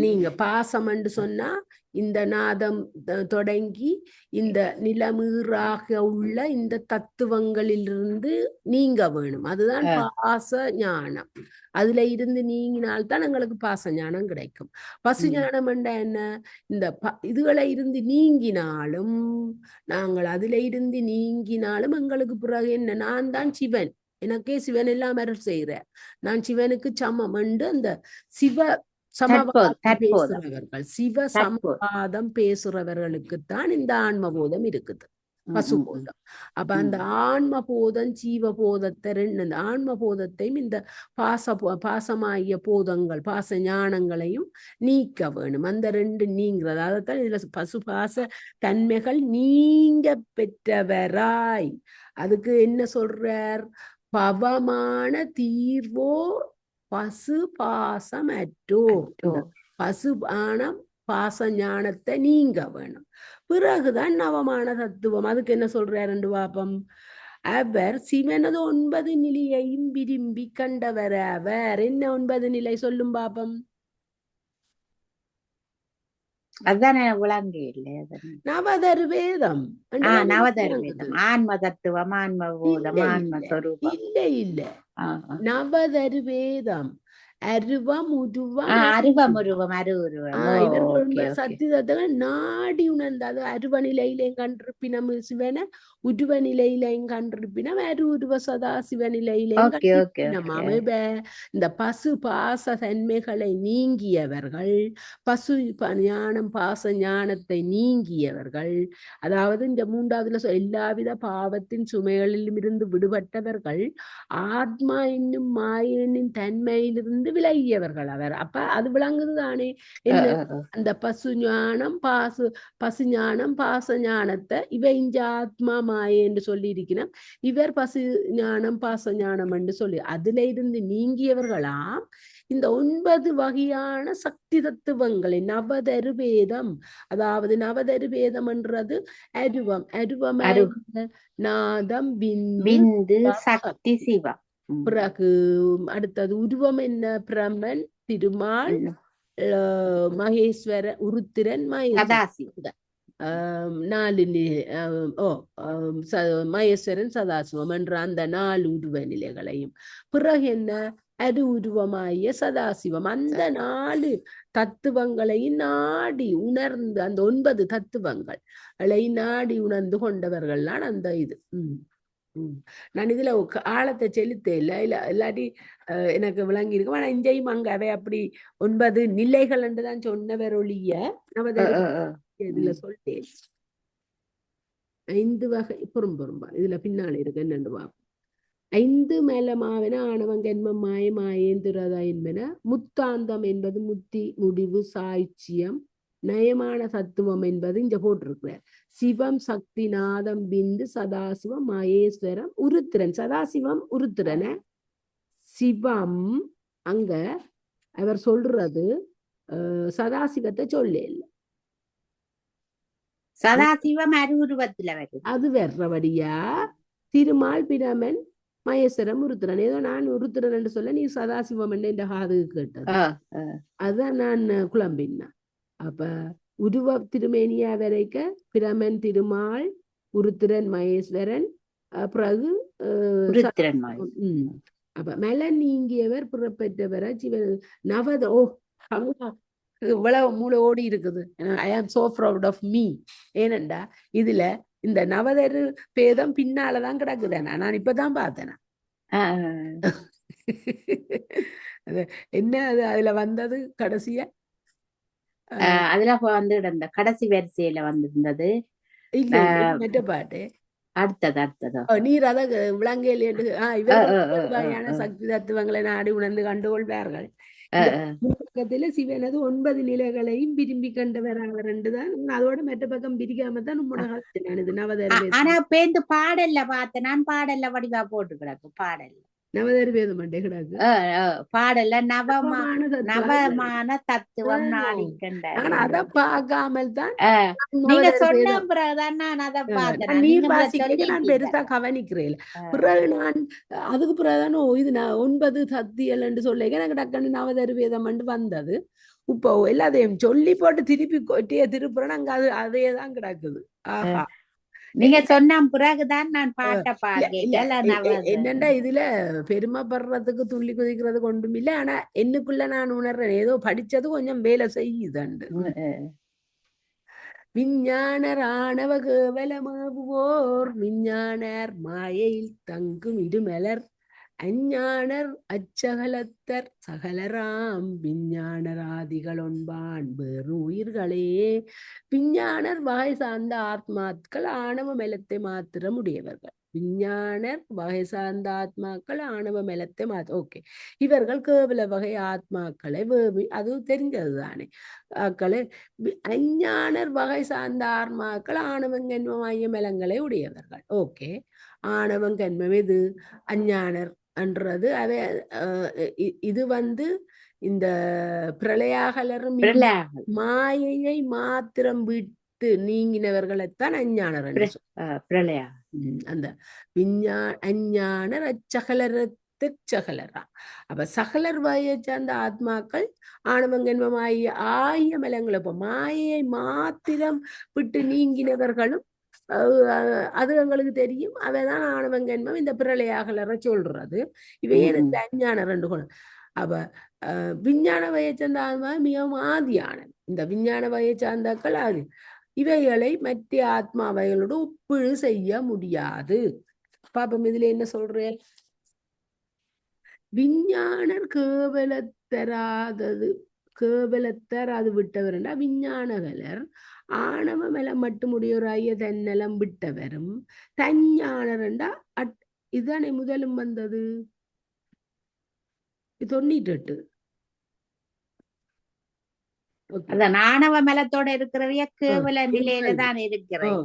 நீங்க பாசம் என்று சொன்னா இந்த நாதம் தொடங்கி இந்த நிலமீறாக உள்ள இந்த தத்துவங்களிலிருந்து நீங்க வேணும். அதுதான் பாச ஞானம். அதுல இருந்து நீங்கினால்தான் எங்களுக்கு பாச ஞானம் கிடைக்கும். பசு ஞானம் என்ன? இந்த இதுகளை இருந்து நீங்கினாலும், நாங்கள் அதுல இருந்து நீங்கினாலும் எங்களுக்கு பிறகு என்ன? நான் தான் சிவன், எனக்கே சிவன் எல்லாம் அருள் செய்கிற, நான் சிவனுக்கு சமம் என்று அந்த சிவ சமவாதம் பேசுறவர்கள், சிவ சமவாதம் பேசுறவர்களுக்குத்தான் இந்த ஆன்மபோதம் இருக்குது, பசுபோதம். அப்ப அந்த ஆன்மபோதம் ஜீவபோதத்தை ரெண்டு, அந்த ஆன்மபோதத்தையும் இந்த பாசமாகிய போதங்கள், பாச ஞானங்களையும் நீக்க வேணும். அந்த ரெண்டு நீங்கிறது, அதைத்தான் இதுல பசுபாச தன்மைகள் நீங்க பெற்றவராய். அதுக்கு என்ன சொல்றார்? பவமான தீர்வோ பசு பாசமற்றோர். பசுபானம் பாச ஞானத்தை நீங்க வேணும். பிறகுதான் நவமான தத்துவம். அதுக்கு என்ன சொல்றாரு பாப்பம்? அவர் சிவனது 9 நிலையையும் விரும்பி கண்டவர் அவர். என்ன 9 நிலை சொல்லும் பாப்பம்? அதுதான் விளங்கு இல்லை. நவதர்வேதம், நவதர்வேதம், ஆன்ம தத்துவம், ஆன்ம போதம், ஆன்மஸ்வரூபம். இல்ல நவதர்வேதம், அருவம் உருவம் சத்தியத்தை நாடி உணர்ந்த, அது அருவ நிலையிலையும் கண்டிருப்பினம் சிவனை, உருவ நிலையிலையும் கண்டிருப்பினம், அரு உருவ சதா சிவ நிலையிலையும் கண்டிருப்பினம். இந்த பசு பாச தன்மைகளை நீங்கியவர்கள், பசு ஞானம் பாச ஞானத்தை நீங்கியவர்கள், அதாவது இந்த மூன்றாவதுல எல்லாவித பாவத்தின் சுமைகளிலும் இருந்து விடுபட்டவர்கள், ஆத்மா என்னும் மாயனின் தன்மையிலிருந்து விலகியவர்கள் அவர். அப்ப அது விளங்குதுதானே? என்ன? அந்த பசு ஞானம் பசு ஞானம் பாச ஞானத்தை இவ இஞ்ச ஆத்மா மாய என்று சொல்லி இருக்கிறோம், இவர் பசு ஞானம் பாச ஞானம் என்று சொல்லி அதுல இருந்து நீங்கியவர்களாம் இந்த 9 வகையான சக்தி தத்துவங்களை, நவதருவேதம். அதாவது நவதருவேதம் என்றது அருவம், நாதம், பிந்து, சக்தி, சிவம். பிறகு அடுத்தது உருவம் என்ன? பிரமன், திருமால், மகேஸ்வர, உருத்திரன், மகேஸ்வரன், 4 மகேஸ்வரன், சதாசிவம் என்ற அந்த 4 உருவ நிலைகளையும், பிறகு என்ன? அது உருவமாய சதாசிவம். அந்த 4 தத்துவங்களையும் நாடி உணர்ந்து, அந்த 9 தத்துவங்களை நாடி உணர்ந்து கொண்டவர்கள்லாம் அந்த இது. நான் இதுல ஆழத்தை செலுத்த இல்லாட்டி எனக்கு விளங்கி இருக்கும். ஆனா இஞ்சையும் அங்க அவை அப்படி 9 நிலைகள் என்றுதான் சொன்னவர் ஒழிய இதுல சொல்லிட்டேன் 5 வகை பொறும்பொரும்பா இதுல பின்னால இருக்கு என்னன்னு பார்ப்போம். 5 மேலமாவன ஆணவம் கன்மம் மாய மாயேந்திரதா என்பன. முத்தாந்தம் என்பது முத்தி முடிவு சாய்ச்சியம். நயமான தத்துவம் என்பது இங்க போட்டிருக்கிறார். சிவம் சக்தி நாதம் பிந்து சதாசிவம் மகேஸ்வரம் உருத்திரன். சதாசிவம் உருத்திரன. சிவம் அங்க அவர் சொல்றது சதாசிவத்தை சொல்ல இல்லை, சதாசிவம் அருவுருவத்துல வருது. அது வர்றபடியா திருமால் பிரமன் மகேஸ்வரம் உருத்திரன். ஏதோ நான் உருத்திரன் என்று சொல்ல நீ சதாசிவம் என்ற காது கேட்டது, அதுதான் நான் குழம்பினா. அப்ப உருவ திருமேனியா வரைக்க பிரமன் திருமால் உருத்திரன் மகேஸ்வரன் பிறகு அப்ப மெல நீங்கியவர் புறப்பெற்றவர சிவன் நவத. இவ்வளவு மூளை ஓடி இருக்குது. ஐ ஆம் சோ ப்ரவுட் ஆஃப் மீ. ஏனண்டா இதுல இந்த நவதரு பேதம் பின்னாலதான் கிடக்குதானா, நான் இப்பதான் பார்த்தேனா. என்ன அது அதுல வந்தது கடைசியா? அதுல வந்து இந்த கடைசி வரிசையில வந்திருந்தது இல்ல மற்ற பாட்டு அடுத்தது நீர் அத விளங்கல் என்று இவர்களான சக்தி தத்துவங்களை நாடி உணர்ந்து கண்டுகொள்வார்கள். பக்கத்துல சிவனது 9 நிலைகளையும் விரும்பி கண்டவர் ரெண்டுதான். அதோட மற்ற பக்கம் பிரிக்காம தான் உம்மோட இது நவதர்வேதம். ஆனா பேந்து பாடல்ல பார்த்தேன் நான், பாடல்ல வடிவா போட்டு கிடக்கு பாடல். நவதர்வேதம் மண்டே கிடாது பாடல்ல நவமான தத்துவம் நாடிக்கண்ட. நான் அதை பார்க்காமல் தான் நீங்க சொன்ன பிறகுதான் நான் அதை பார்த்தேன். நீர் வாசிக்க நான் பெருசா கவனிக்கிறேன். பிறகு நான் அதுக்கு பிறகுதான் இது நான் 9 சத்தியல் என்று சொல்ல எனக்கு டக்குன்னு நவதர்வேதம் வந்தது. இப்போ எல்லாத்தையும் சொல்லி போட்டு திருப்பி கொட்டிய திருப்புறேன் அங்க அதே தான் கிடக்குது. ஆஹா, நீங்க சொன்ன பிறகுதான் நான் பாட்ட என்னண்டா இதுல பெருமைப்படுறதுக்கு துள்ளி குதிக்கிறதுக்கு ஒன்றும் இல்லை. ஆனா என்னுக்குள்ள நான் உணர்றேன் ஏதோ படிச்சது கொஞ்சம் வேலை செய்யுதண்டு. விஞ்ஞானர் ஆணவ கேவலமாகுவோர் விஞ்ஞானர் மாயையில் தங்கும் இருமலர் அஞ்ஞானர் அச்சகலத்தர் சகலராம் விஞ்ஞானர் ஆதிகள் ஒன்பான் வேறு உயிர்களே. விஞ்ஞானர் வகை சார்ந்த ஆத்மாக்கள் ஆணவ மெலத்தை மாத்திரம் உடையவர்கள். விஞ்ஞானர் வகை சார்ந்த ஆத்மாக்கள் ஆணவ மெலத்தை ஓகே, இவர்கள் கேவல வகை ஆத்மாக்களை அது தெரிஞ்சது தானே. அஞ்ஞானர் வகை சார்ந்த ஆத்மாக்கள் ஆணவங்கன்மம் ஐய மெலங்களை உடையவர்கள். ஓகே, ஆணவம் கன்மம் எது? அஞ்ஞானர் என்றது அவை இது இந்த பிரளயாகலரும் மாயையை மாத்திரம் விட்டு நீங்கினவர்களைத்தான் அஞ்ஞானர் பிரளயா. அந்த அஞ்ஞானர் அச்சகலரத்து சகலரா. அப்ப சகலர் வகையை சார்ந்த ஆத்மாக்கள் ஆணவங்கன்மம் ஆய மலங்களை மாயையை மாத்திரம் விட்டு நீங்கினவர்களும் அது எங்களுக்கு தெரியும். அவைதான் ஆணவங்கன்மம் இந்த பிரளயாகலர சொல்றது. இவையே இந்த அஞ்ஞான ரெண்டு குணம். அப்ப விஞ்ஞான வகையை சார்ந்த ஆத்மா மிகவும் ஆதியானது. இந்த விஞ்ஞான வகையை சார்ந்தாக்கள் ஆதி. இவைகளை மற்ற ஆத்மாவைகளோடு ஒப்பிடு செய்ய முடியாது. பாப்பம் இதுல என்ன சொல்றேன்? விஞ்ஞானர் கேவலத்தராது விட்டவர் என்றா விஞ்ஞானகலர் ஆணவ மெலம் மட்டுமுடையோராய தன்னலம் விட்டவரும் தஞ்ஞானர் என்றா இதுதானே முதலும் வந்தது 98. அதான் ஆணவ மெலத்தோட இருக்கிறவைய கேவல நிலையில தான் இருக்கிறேன்.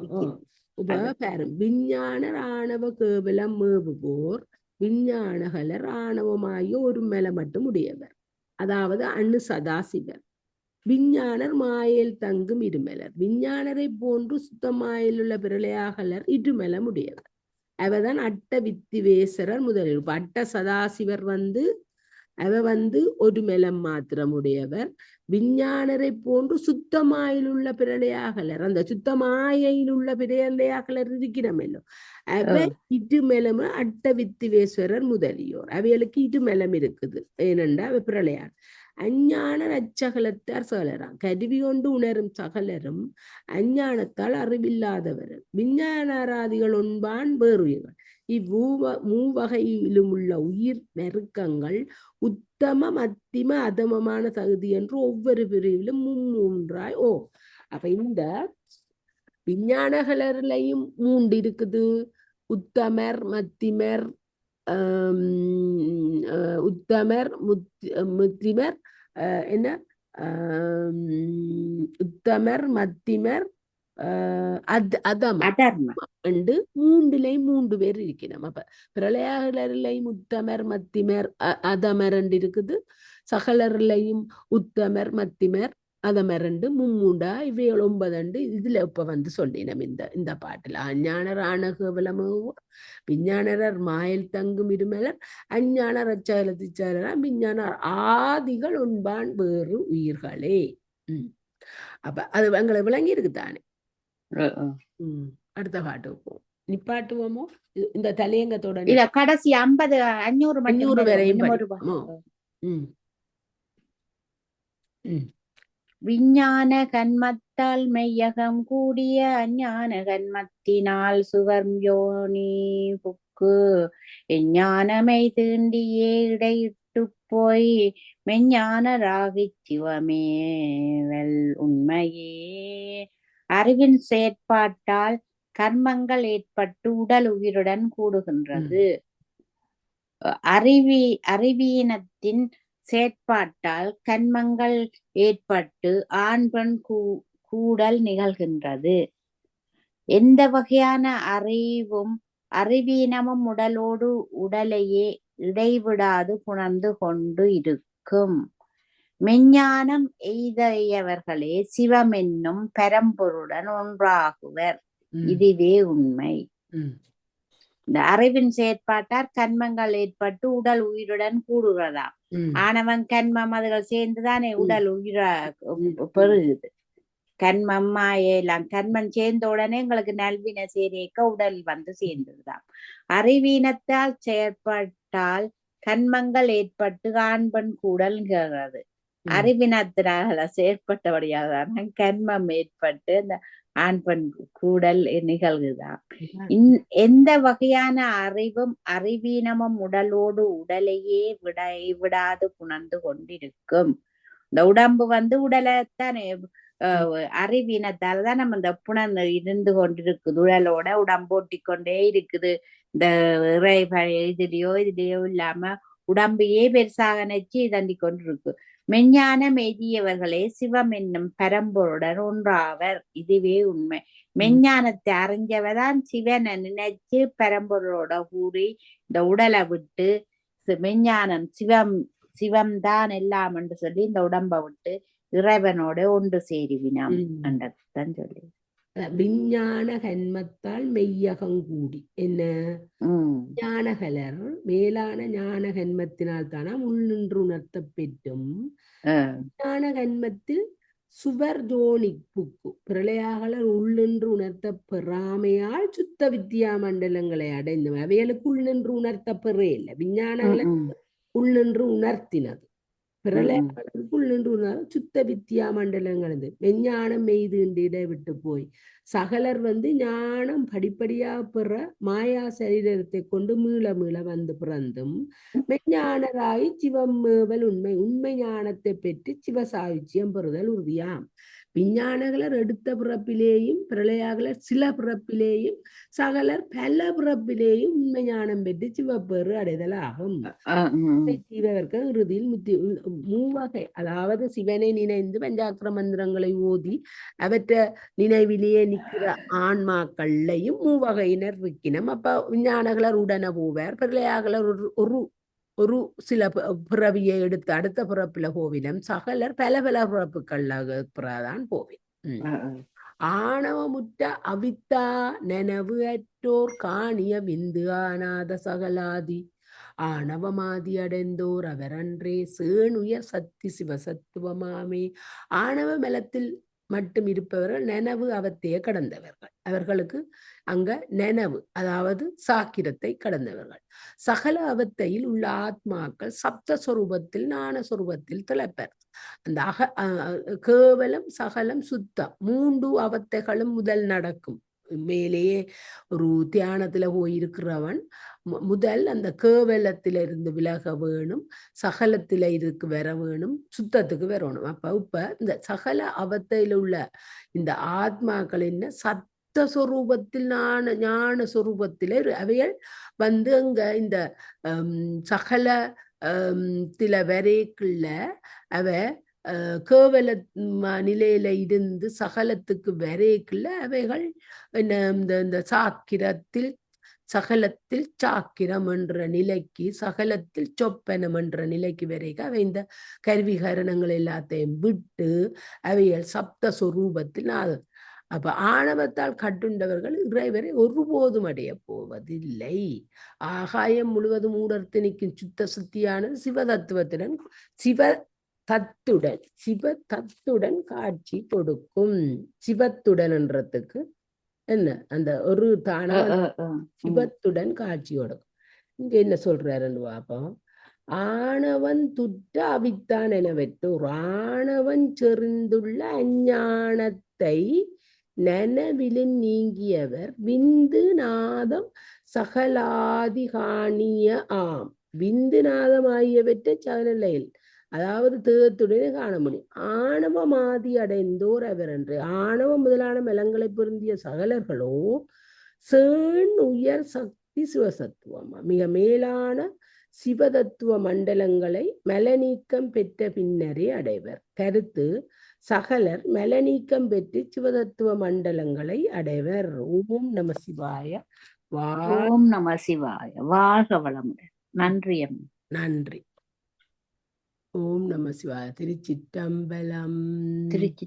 விஞ்ஞானர் ஆணவ கேவலம் மேவுவோர் விஞ்ஞானகலர் ஆணவமாகிய ஒரு மெல மட்டும் உடையவர், அதாவது அண்ணு சதாசிவர். விஞ்ஞானர் மாயில் தங்கும் இருமலர். விஞ்ஞானரை போன்று சுத்தமாயில் உள்ள பிரளயாகலர் இருமலம் உடையவர். அவதான் அட்ட வித்திவேசரர் முதலில். அட்ட சதாசிவர் அவ ஒரு மெலம் மாத்திரம் உடையவர். விஞ்ஞானரை போன்று சுத்தமாயில் உள்ள பிரளயாகலர், அந்த சுத்தமாயில் உள்ள பிரளயாகலர் இருக்கிறமல்லோ அவ இட்டுமெலம் அட்ட வித்திவேஸ்வரர் முதலியோர். அவைகளுக்கு இட்டுமெலம் இருக்குது. ஏனென்றா அவ பிரளயார். அஞ்ஞானர் அச்சகலத்தார் சகலராம். கருவி கொண்டு உணரும் சகலரும் அஞ்ஞானத்தால் அறிவில்லாதவர். விஞ்ஞானாராதிகள் ஒன்பான் வேறுயிர்கள். மூவகையிலும் உள்ள உயிர் நெருக்கங்கள் உத்தம மத்திம அதமமான தகுதி என்று ஒவ்வொரு பிரிவிலும் மூன்றாய். அப்ப இந்த விஞ்ஞானகலர்லையும் 3 இருக்குது. உத்தமர் மத்திமர் உத்தமர் முத்திமர் உத்தமர் மத்திமர் அதம் என்று 3லையும் 3 பேர் இருக்கணும். அப்ப பிரளயாகலர்லையும் உத்தமர் மத்திமர் அதமர் என்று இருக்குது. சகலர்லையும் உத்தமர் மத்திமர் அதமரண்டு மும்மூண்டா இவைகள் 9 இதுல இப்ப சொல்லினம் இந்த பாட்டுல. அஞ்ஞானர் ஆணகவலமும் விஞ்ஞானரர் மாயில் தங்கும் இருமலர் அஞ்ஞானர் அச்சகலத்திச்சாரா விஞ்ஞானர் ஆதிகள் உண்பான் வேறு உயிர்களே. அப்ப அது எங்களை விளங்கி இருக்குதானே. அடுத்த பாட்டு வைப்போம். நிப்பாட்டுவோமோ இந்த தலையங்கத்தோட கடைசி 50 500 வரையும் விஞ்ஞான கன்மத்தால் மெய்யகம் கூடிய அஞ்ஞான கன்மத்தினால் சுவர் யோனி புக்கு எஞ்ஞானமை தீண்டியே இடையிட்டு போய் மெஞ்ஞான ராகிச் சிவமே வெல் உண்மையே. அறிவின் செயற்பாட்டால் கர்மங்கள் ஏற்பட்டு உடல் உயிருடன் கூடுகின்றது. அறிவீனத்தின் செயற்பாட்டால் கன்மங்கள் ஏற்பட்டு ஆண் பெண் கூடல் நிகழ்கின்றது. எந்த வகையான அறிவீனமும் உடலோடு உடலையே இடைவிடாது புணர்ந்து கொண்டு இருக்கும். மெஞ்ஞானம் எய்தியவர்களே சிவம் என்னும் பரம்பொருளுடன் ஒன்றாகுவர். இதுவே உண்மை. இந்த அறிவின் செயற்பாட்டால் கன்மங்கள் ஏற்பட்டு உடல் உயிருடன் கூடுகிறதாம். ஆணவன் கன்மம் அதுகள் சேர்ந்துதானே உடல் உயிரா பெருகுது. கன்மம் மாயெல்லாம் கன்மம் சேர்ந்த உடனே எங்களுக்கு நல்வின சேரேக்க உடல் வந்து சேர்ந்ததுதான். அறிவீனத்தால் செயற்பட்டால் கன்மங்கள் ஏற்பட்டு ஆண் பெண் கூடல்கிறது. அறிவினத்தினால செயற்பட்டபடியாக கன்மம் ஏற்பட்டு அந்த ஆண் பெண் கூடல் நிகழ்குதான். எந்த வகையான அறிவும் அறிவீனமும் உடலோடு உடலையே விடாது புணர்ந்து கொண்டிருக்கும். இந்த உடம்பு வந்து உடலைத்தானே அறிவீனத்தால்தான் நம்ம இந்த புணர்ந்து இருந்து கொண்டிருக்குது. உடலோட உடம்பு ஒட்டிக்கொண்டே இருக்குது. இந்த இதுலயோ இல்லாம உடம்பையே பெருசாக நினைச்சு தண்டி கொண்டிருக்கு. மெஞ்ஞானம் எய்தியவர்களே சிவம் என்னும் பரம்பொருடன் ஒன்றாவர். இதுவே உண்மை. மெஞ்ஞானத்தை அறிஞ்சவதான் சிவனை நினைச்சு பரம்பொருளோட கூறி இந்த உடலை விட்டு மெஞ்ஞானம் சிவம்தான் எல்லாம் என்று சொல்லி இந்த உடம்பை விட்டு இறைவனோட ஒன்று சேருவினாம் என்றதான் சொல்லி. விஞ்ஞான கன்மத்தால் மெய்யகங்கூடி என்ன ஞானகலர் மேலான ஞான கன்மத்தினால் தானா உள்நின்று உணர்த்த பெற்றும் ஞான கன்மத்தில் சுவர் ஜோனிப்புக்கு பிரளயாகலர் உள்ளின்று உணர்த்த பெறாமையால் சுத்த வித்யா மண்டலங்களை அடைந்து அவைகளுக்கு உள்நின்று உணர்த்த பெறே இல்லை. விஞ்ஞானங்களை உள்நின்று உணர்த்தினது பிரளயங்களுக்குள் நின்று சுத்த வித்யா மண்டலங்கள் மெஞ்ஞானம் மெய்து விட்டு போய் சகலர் ஞானம் படிப்படியா பெற மாயா சரீரத்தை கொண்டு மீள வந்து பிறந்தும் மெஞ்ஞானராய் சிவம் மேவல் உண்மை ஞானத்தை பெற்று சிவசாயுச்சியம் பெறுதல் உறுதியாம். விஞ்ஞானகலர் எடுத்த பிறப்பிலேயும் பிரளயாகலர் சில பிறப்பிலேயும் சகலர் பல பிறப்பிலேயும் உண்மை ஞானம் பெற்று சிவப்பேறு அடைதல் ஆகும். ஜீவவர்க்கம் இறுதியில் மூவகை, அதாவது சிவனை நினைந்து பஞ்சாக்கிர மந்திரங்களை ஓதி அவற்றை நினைவிலேயே நிற்கிற ஆன்மாக்கள்லையும் மூவகையினர் இருக்கினம். அப்ப விஞ்ஞானகலர் உடனே போவார், பிரளயாகலர் ஒரு சில பிறவியை எடுத்து அடுத்த பிறப்புல போவினம், சகலர் பல பிறப்புகள்தான் போவின். ஆணவமுற்ற அவித்தா நனவு அற்றோர் காணிய விந்து ஆனாத சகலாதி ஆணவமாதி அடைந்தோர் அவரன்றே சேணுயர் சக்தி சிவசத்துவமாமே. ஆணவ மலத்தில் மட்டும் இருப்பவர்கள் நனவு அவத்தையே கடந்தவர்கள். அவர்களுக்கு அங்க நனவு அதாவது சாக்கிரத்தை கடந்தவர்கள். சகல அவத்தையில் உள்ள ஆத்மாக்கள் சப்தஸ்வரூபத்தில் ஞானஸ்வரூபத்தில் திளைப்பர். அந்த கேவலம் சகலம் சுத்தம் மூன்று அவத்தைகளும் முதல் நடக்கும். மேலேயே ஒரு தியானத்துல போயிருக்கிறவன் முதல் அந்த கேவலத்திலிருந்து விலக வேணும், சகலத்தில இதுக்கு வர வேணும், சுத்தத்துக்கு வரணும். அப்ப இப்ப இந்த சகல அவத்தையில் உள்ள இந்த ஆத்மாக்கள் என்ன சத்த சொரூபத்தில் ஞான சொரூபத்தில அவைகள் அங்க இந்த சகல தில வரைக்குள்ள அவ கேவல நிலையில இருந்து சகலத்துக்கு வரைக்குள்ள அவைகள் இந்த சாக்கிரத்தில் சகலத்தில் சாக்கிரம் என்ற நிலைக்கு சகலத்தில் சொப்பனம் என்ற நிலைக்கு வரைக்கும் அவை இந்த கருவிகரணங்கள் எல்லாத்தையும் விட்டு அவைகள் சப்த சொரூபத்தில் அப்ப ஆணவத்தால் கட்டுண்டவர்கள் இறைவரை ஒருபோதும் அடைய போவதில்லை. ஆகாயம் முழுவதும் ஊடர்த்து நிற்கும் சுத்த சுத்தியானது சிவதத்துவத்துடன் சிவதத்துடன் காட்சி கொடுக்கும். சிவத்துடன் என்றதுக்கு என்ன அந்த ஒரு தானா சிவத்துடன் காட்சி கொடுக்கும். இங்க என்ன சொல்றாருன்னு பாப்போம். ஆணவன் துற்ற அவித்தான் எனவற்றோர் ஆணவன் செறிந்துள்ள அஞ்ஞானத்தை நனவிலின் நீங்கியவர் விந்து நாதம் சகலாதிகாணிய ஆம். விந்து நாதம் ஆகியவற்றை சகலையில் அதாவது தேகத்துடனே காண முடியும். ஆணவமாதி அடைந்தோர் அவர் என்று ஆணவம் முதலான மலங்களை பொருந்திய சகலர்களோ சேண் உயர் சக்தி சிவசத்துவம் மிக மேலான சிவதத்துவ மண்டலங்களை மலநீக்கம் பெற்ற பின்னரே அடைவர். கருத்து: சகலர் மலநீக்கம் பெற்று சிவதத்துவ மண்டலங்களை அடைவர். ஓம் நம சிவாய. ஓம் நம சிவாய. வாழ்க வளமுடன். நன்றி அம்மா. நன்றி. ஓம் நம சிவாய. திருச்சிற்றம்பலம். திருச்சி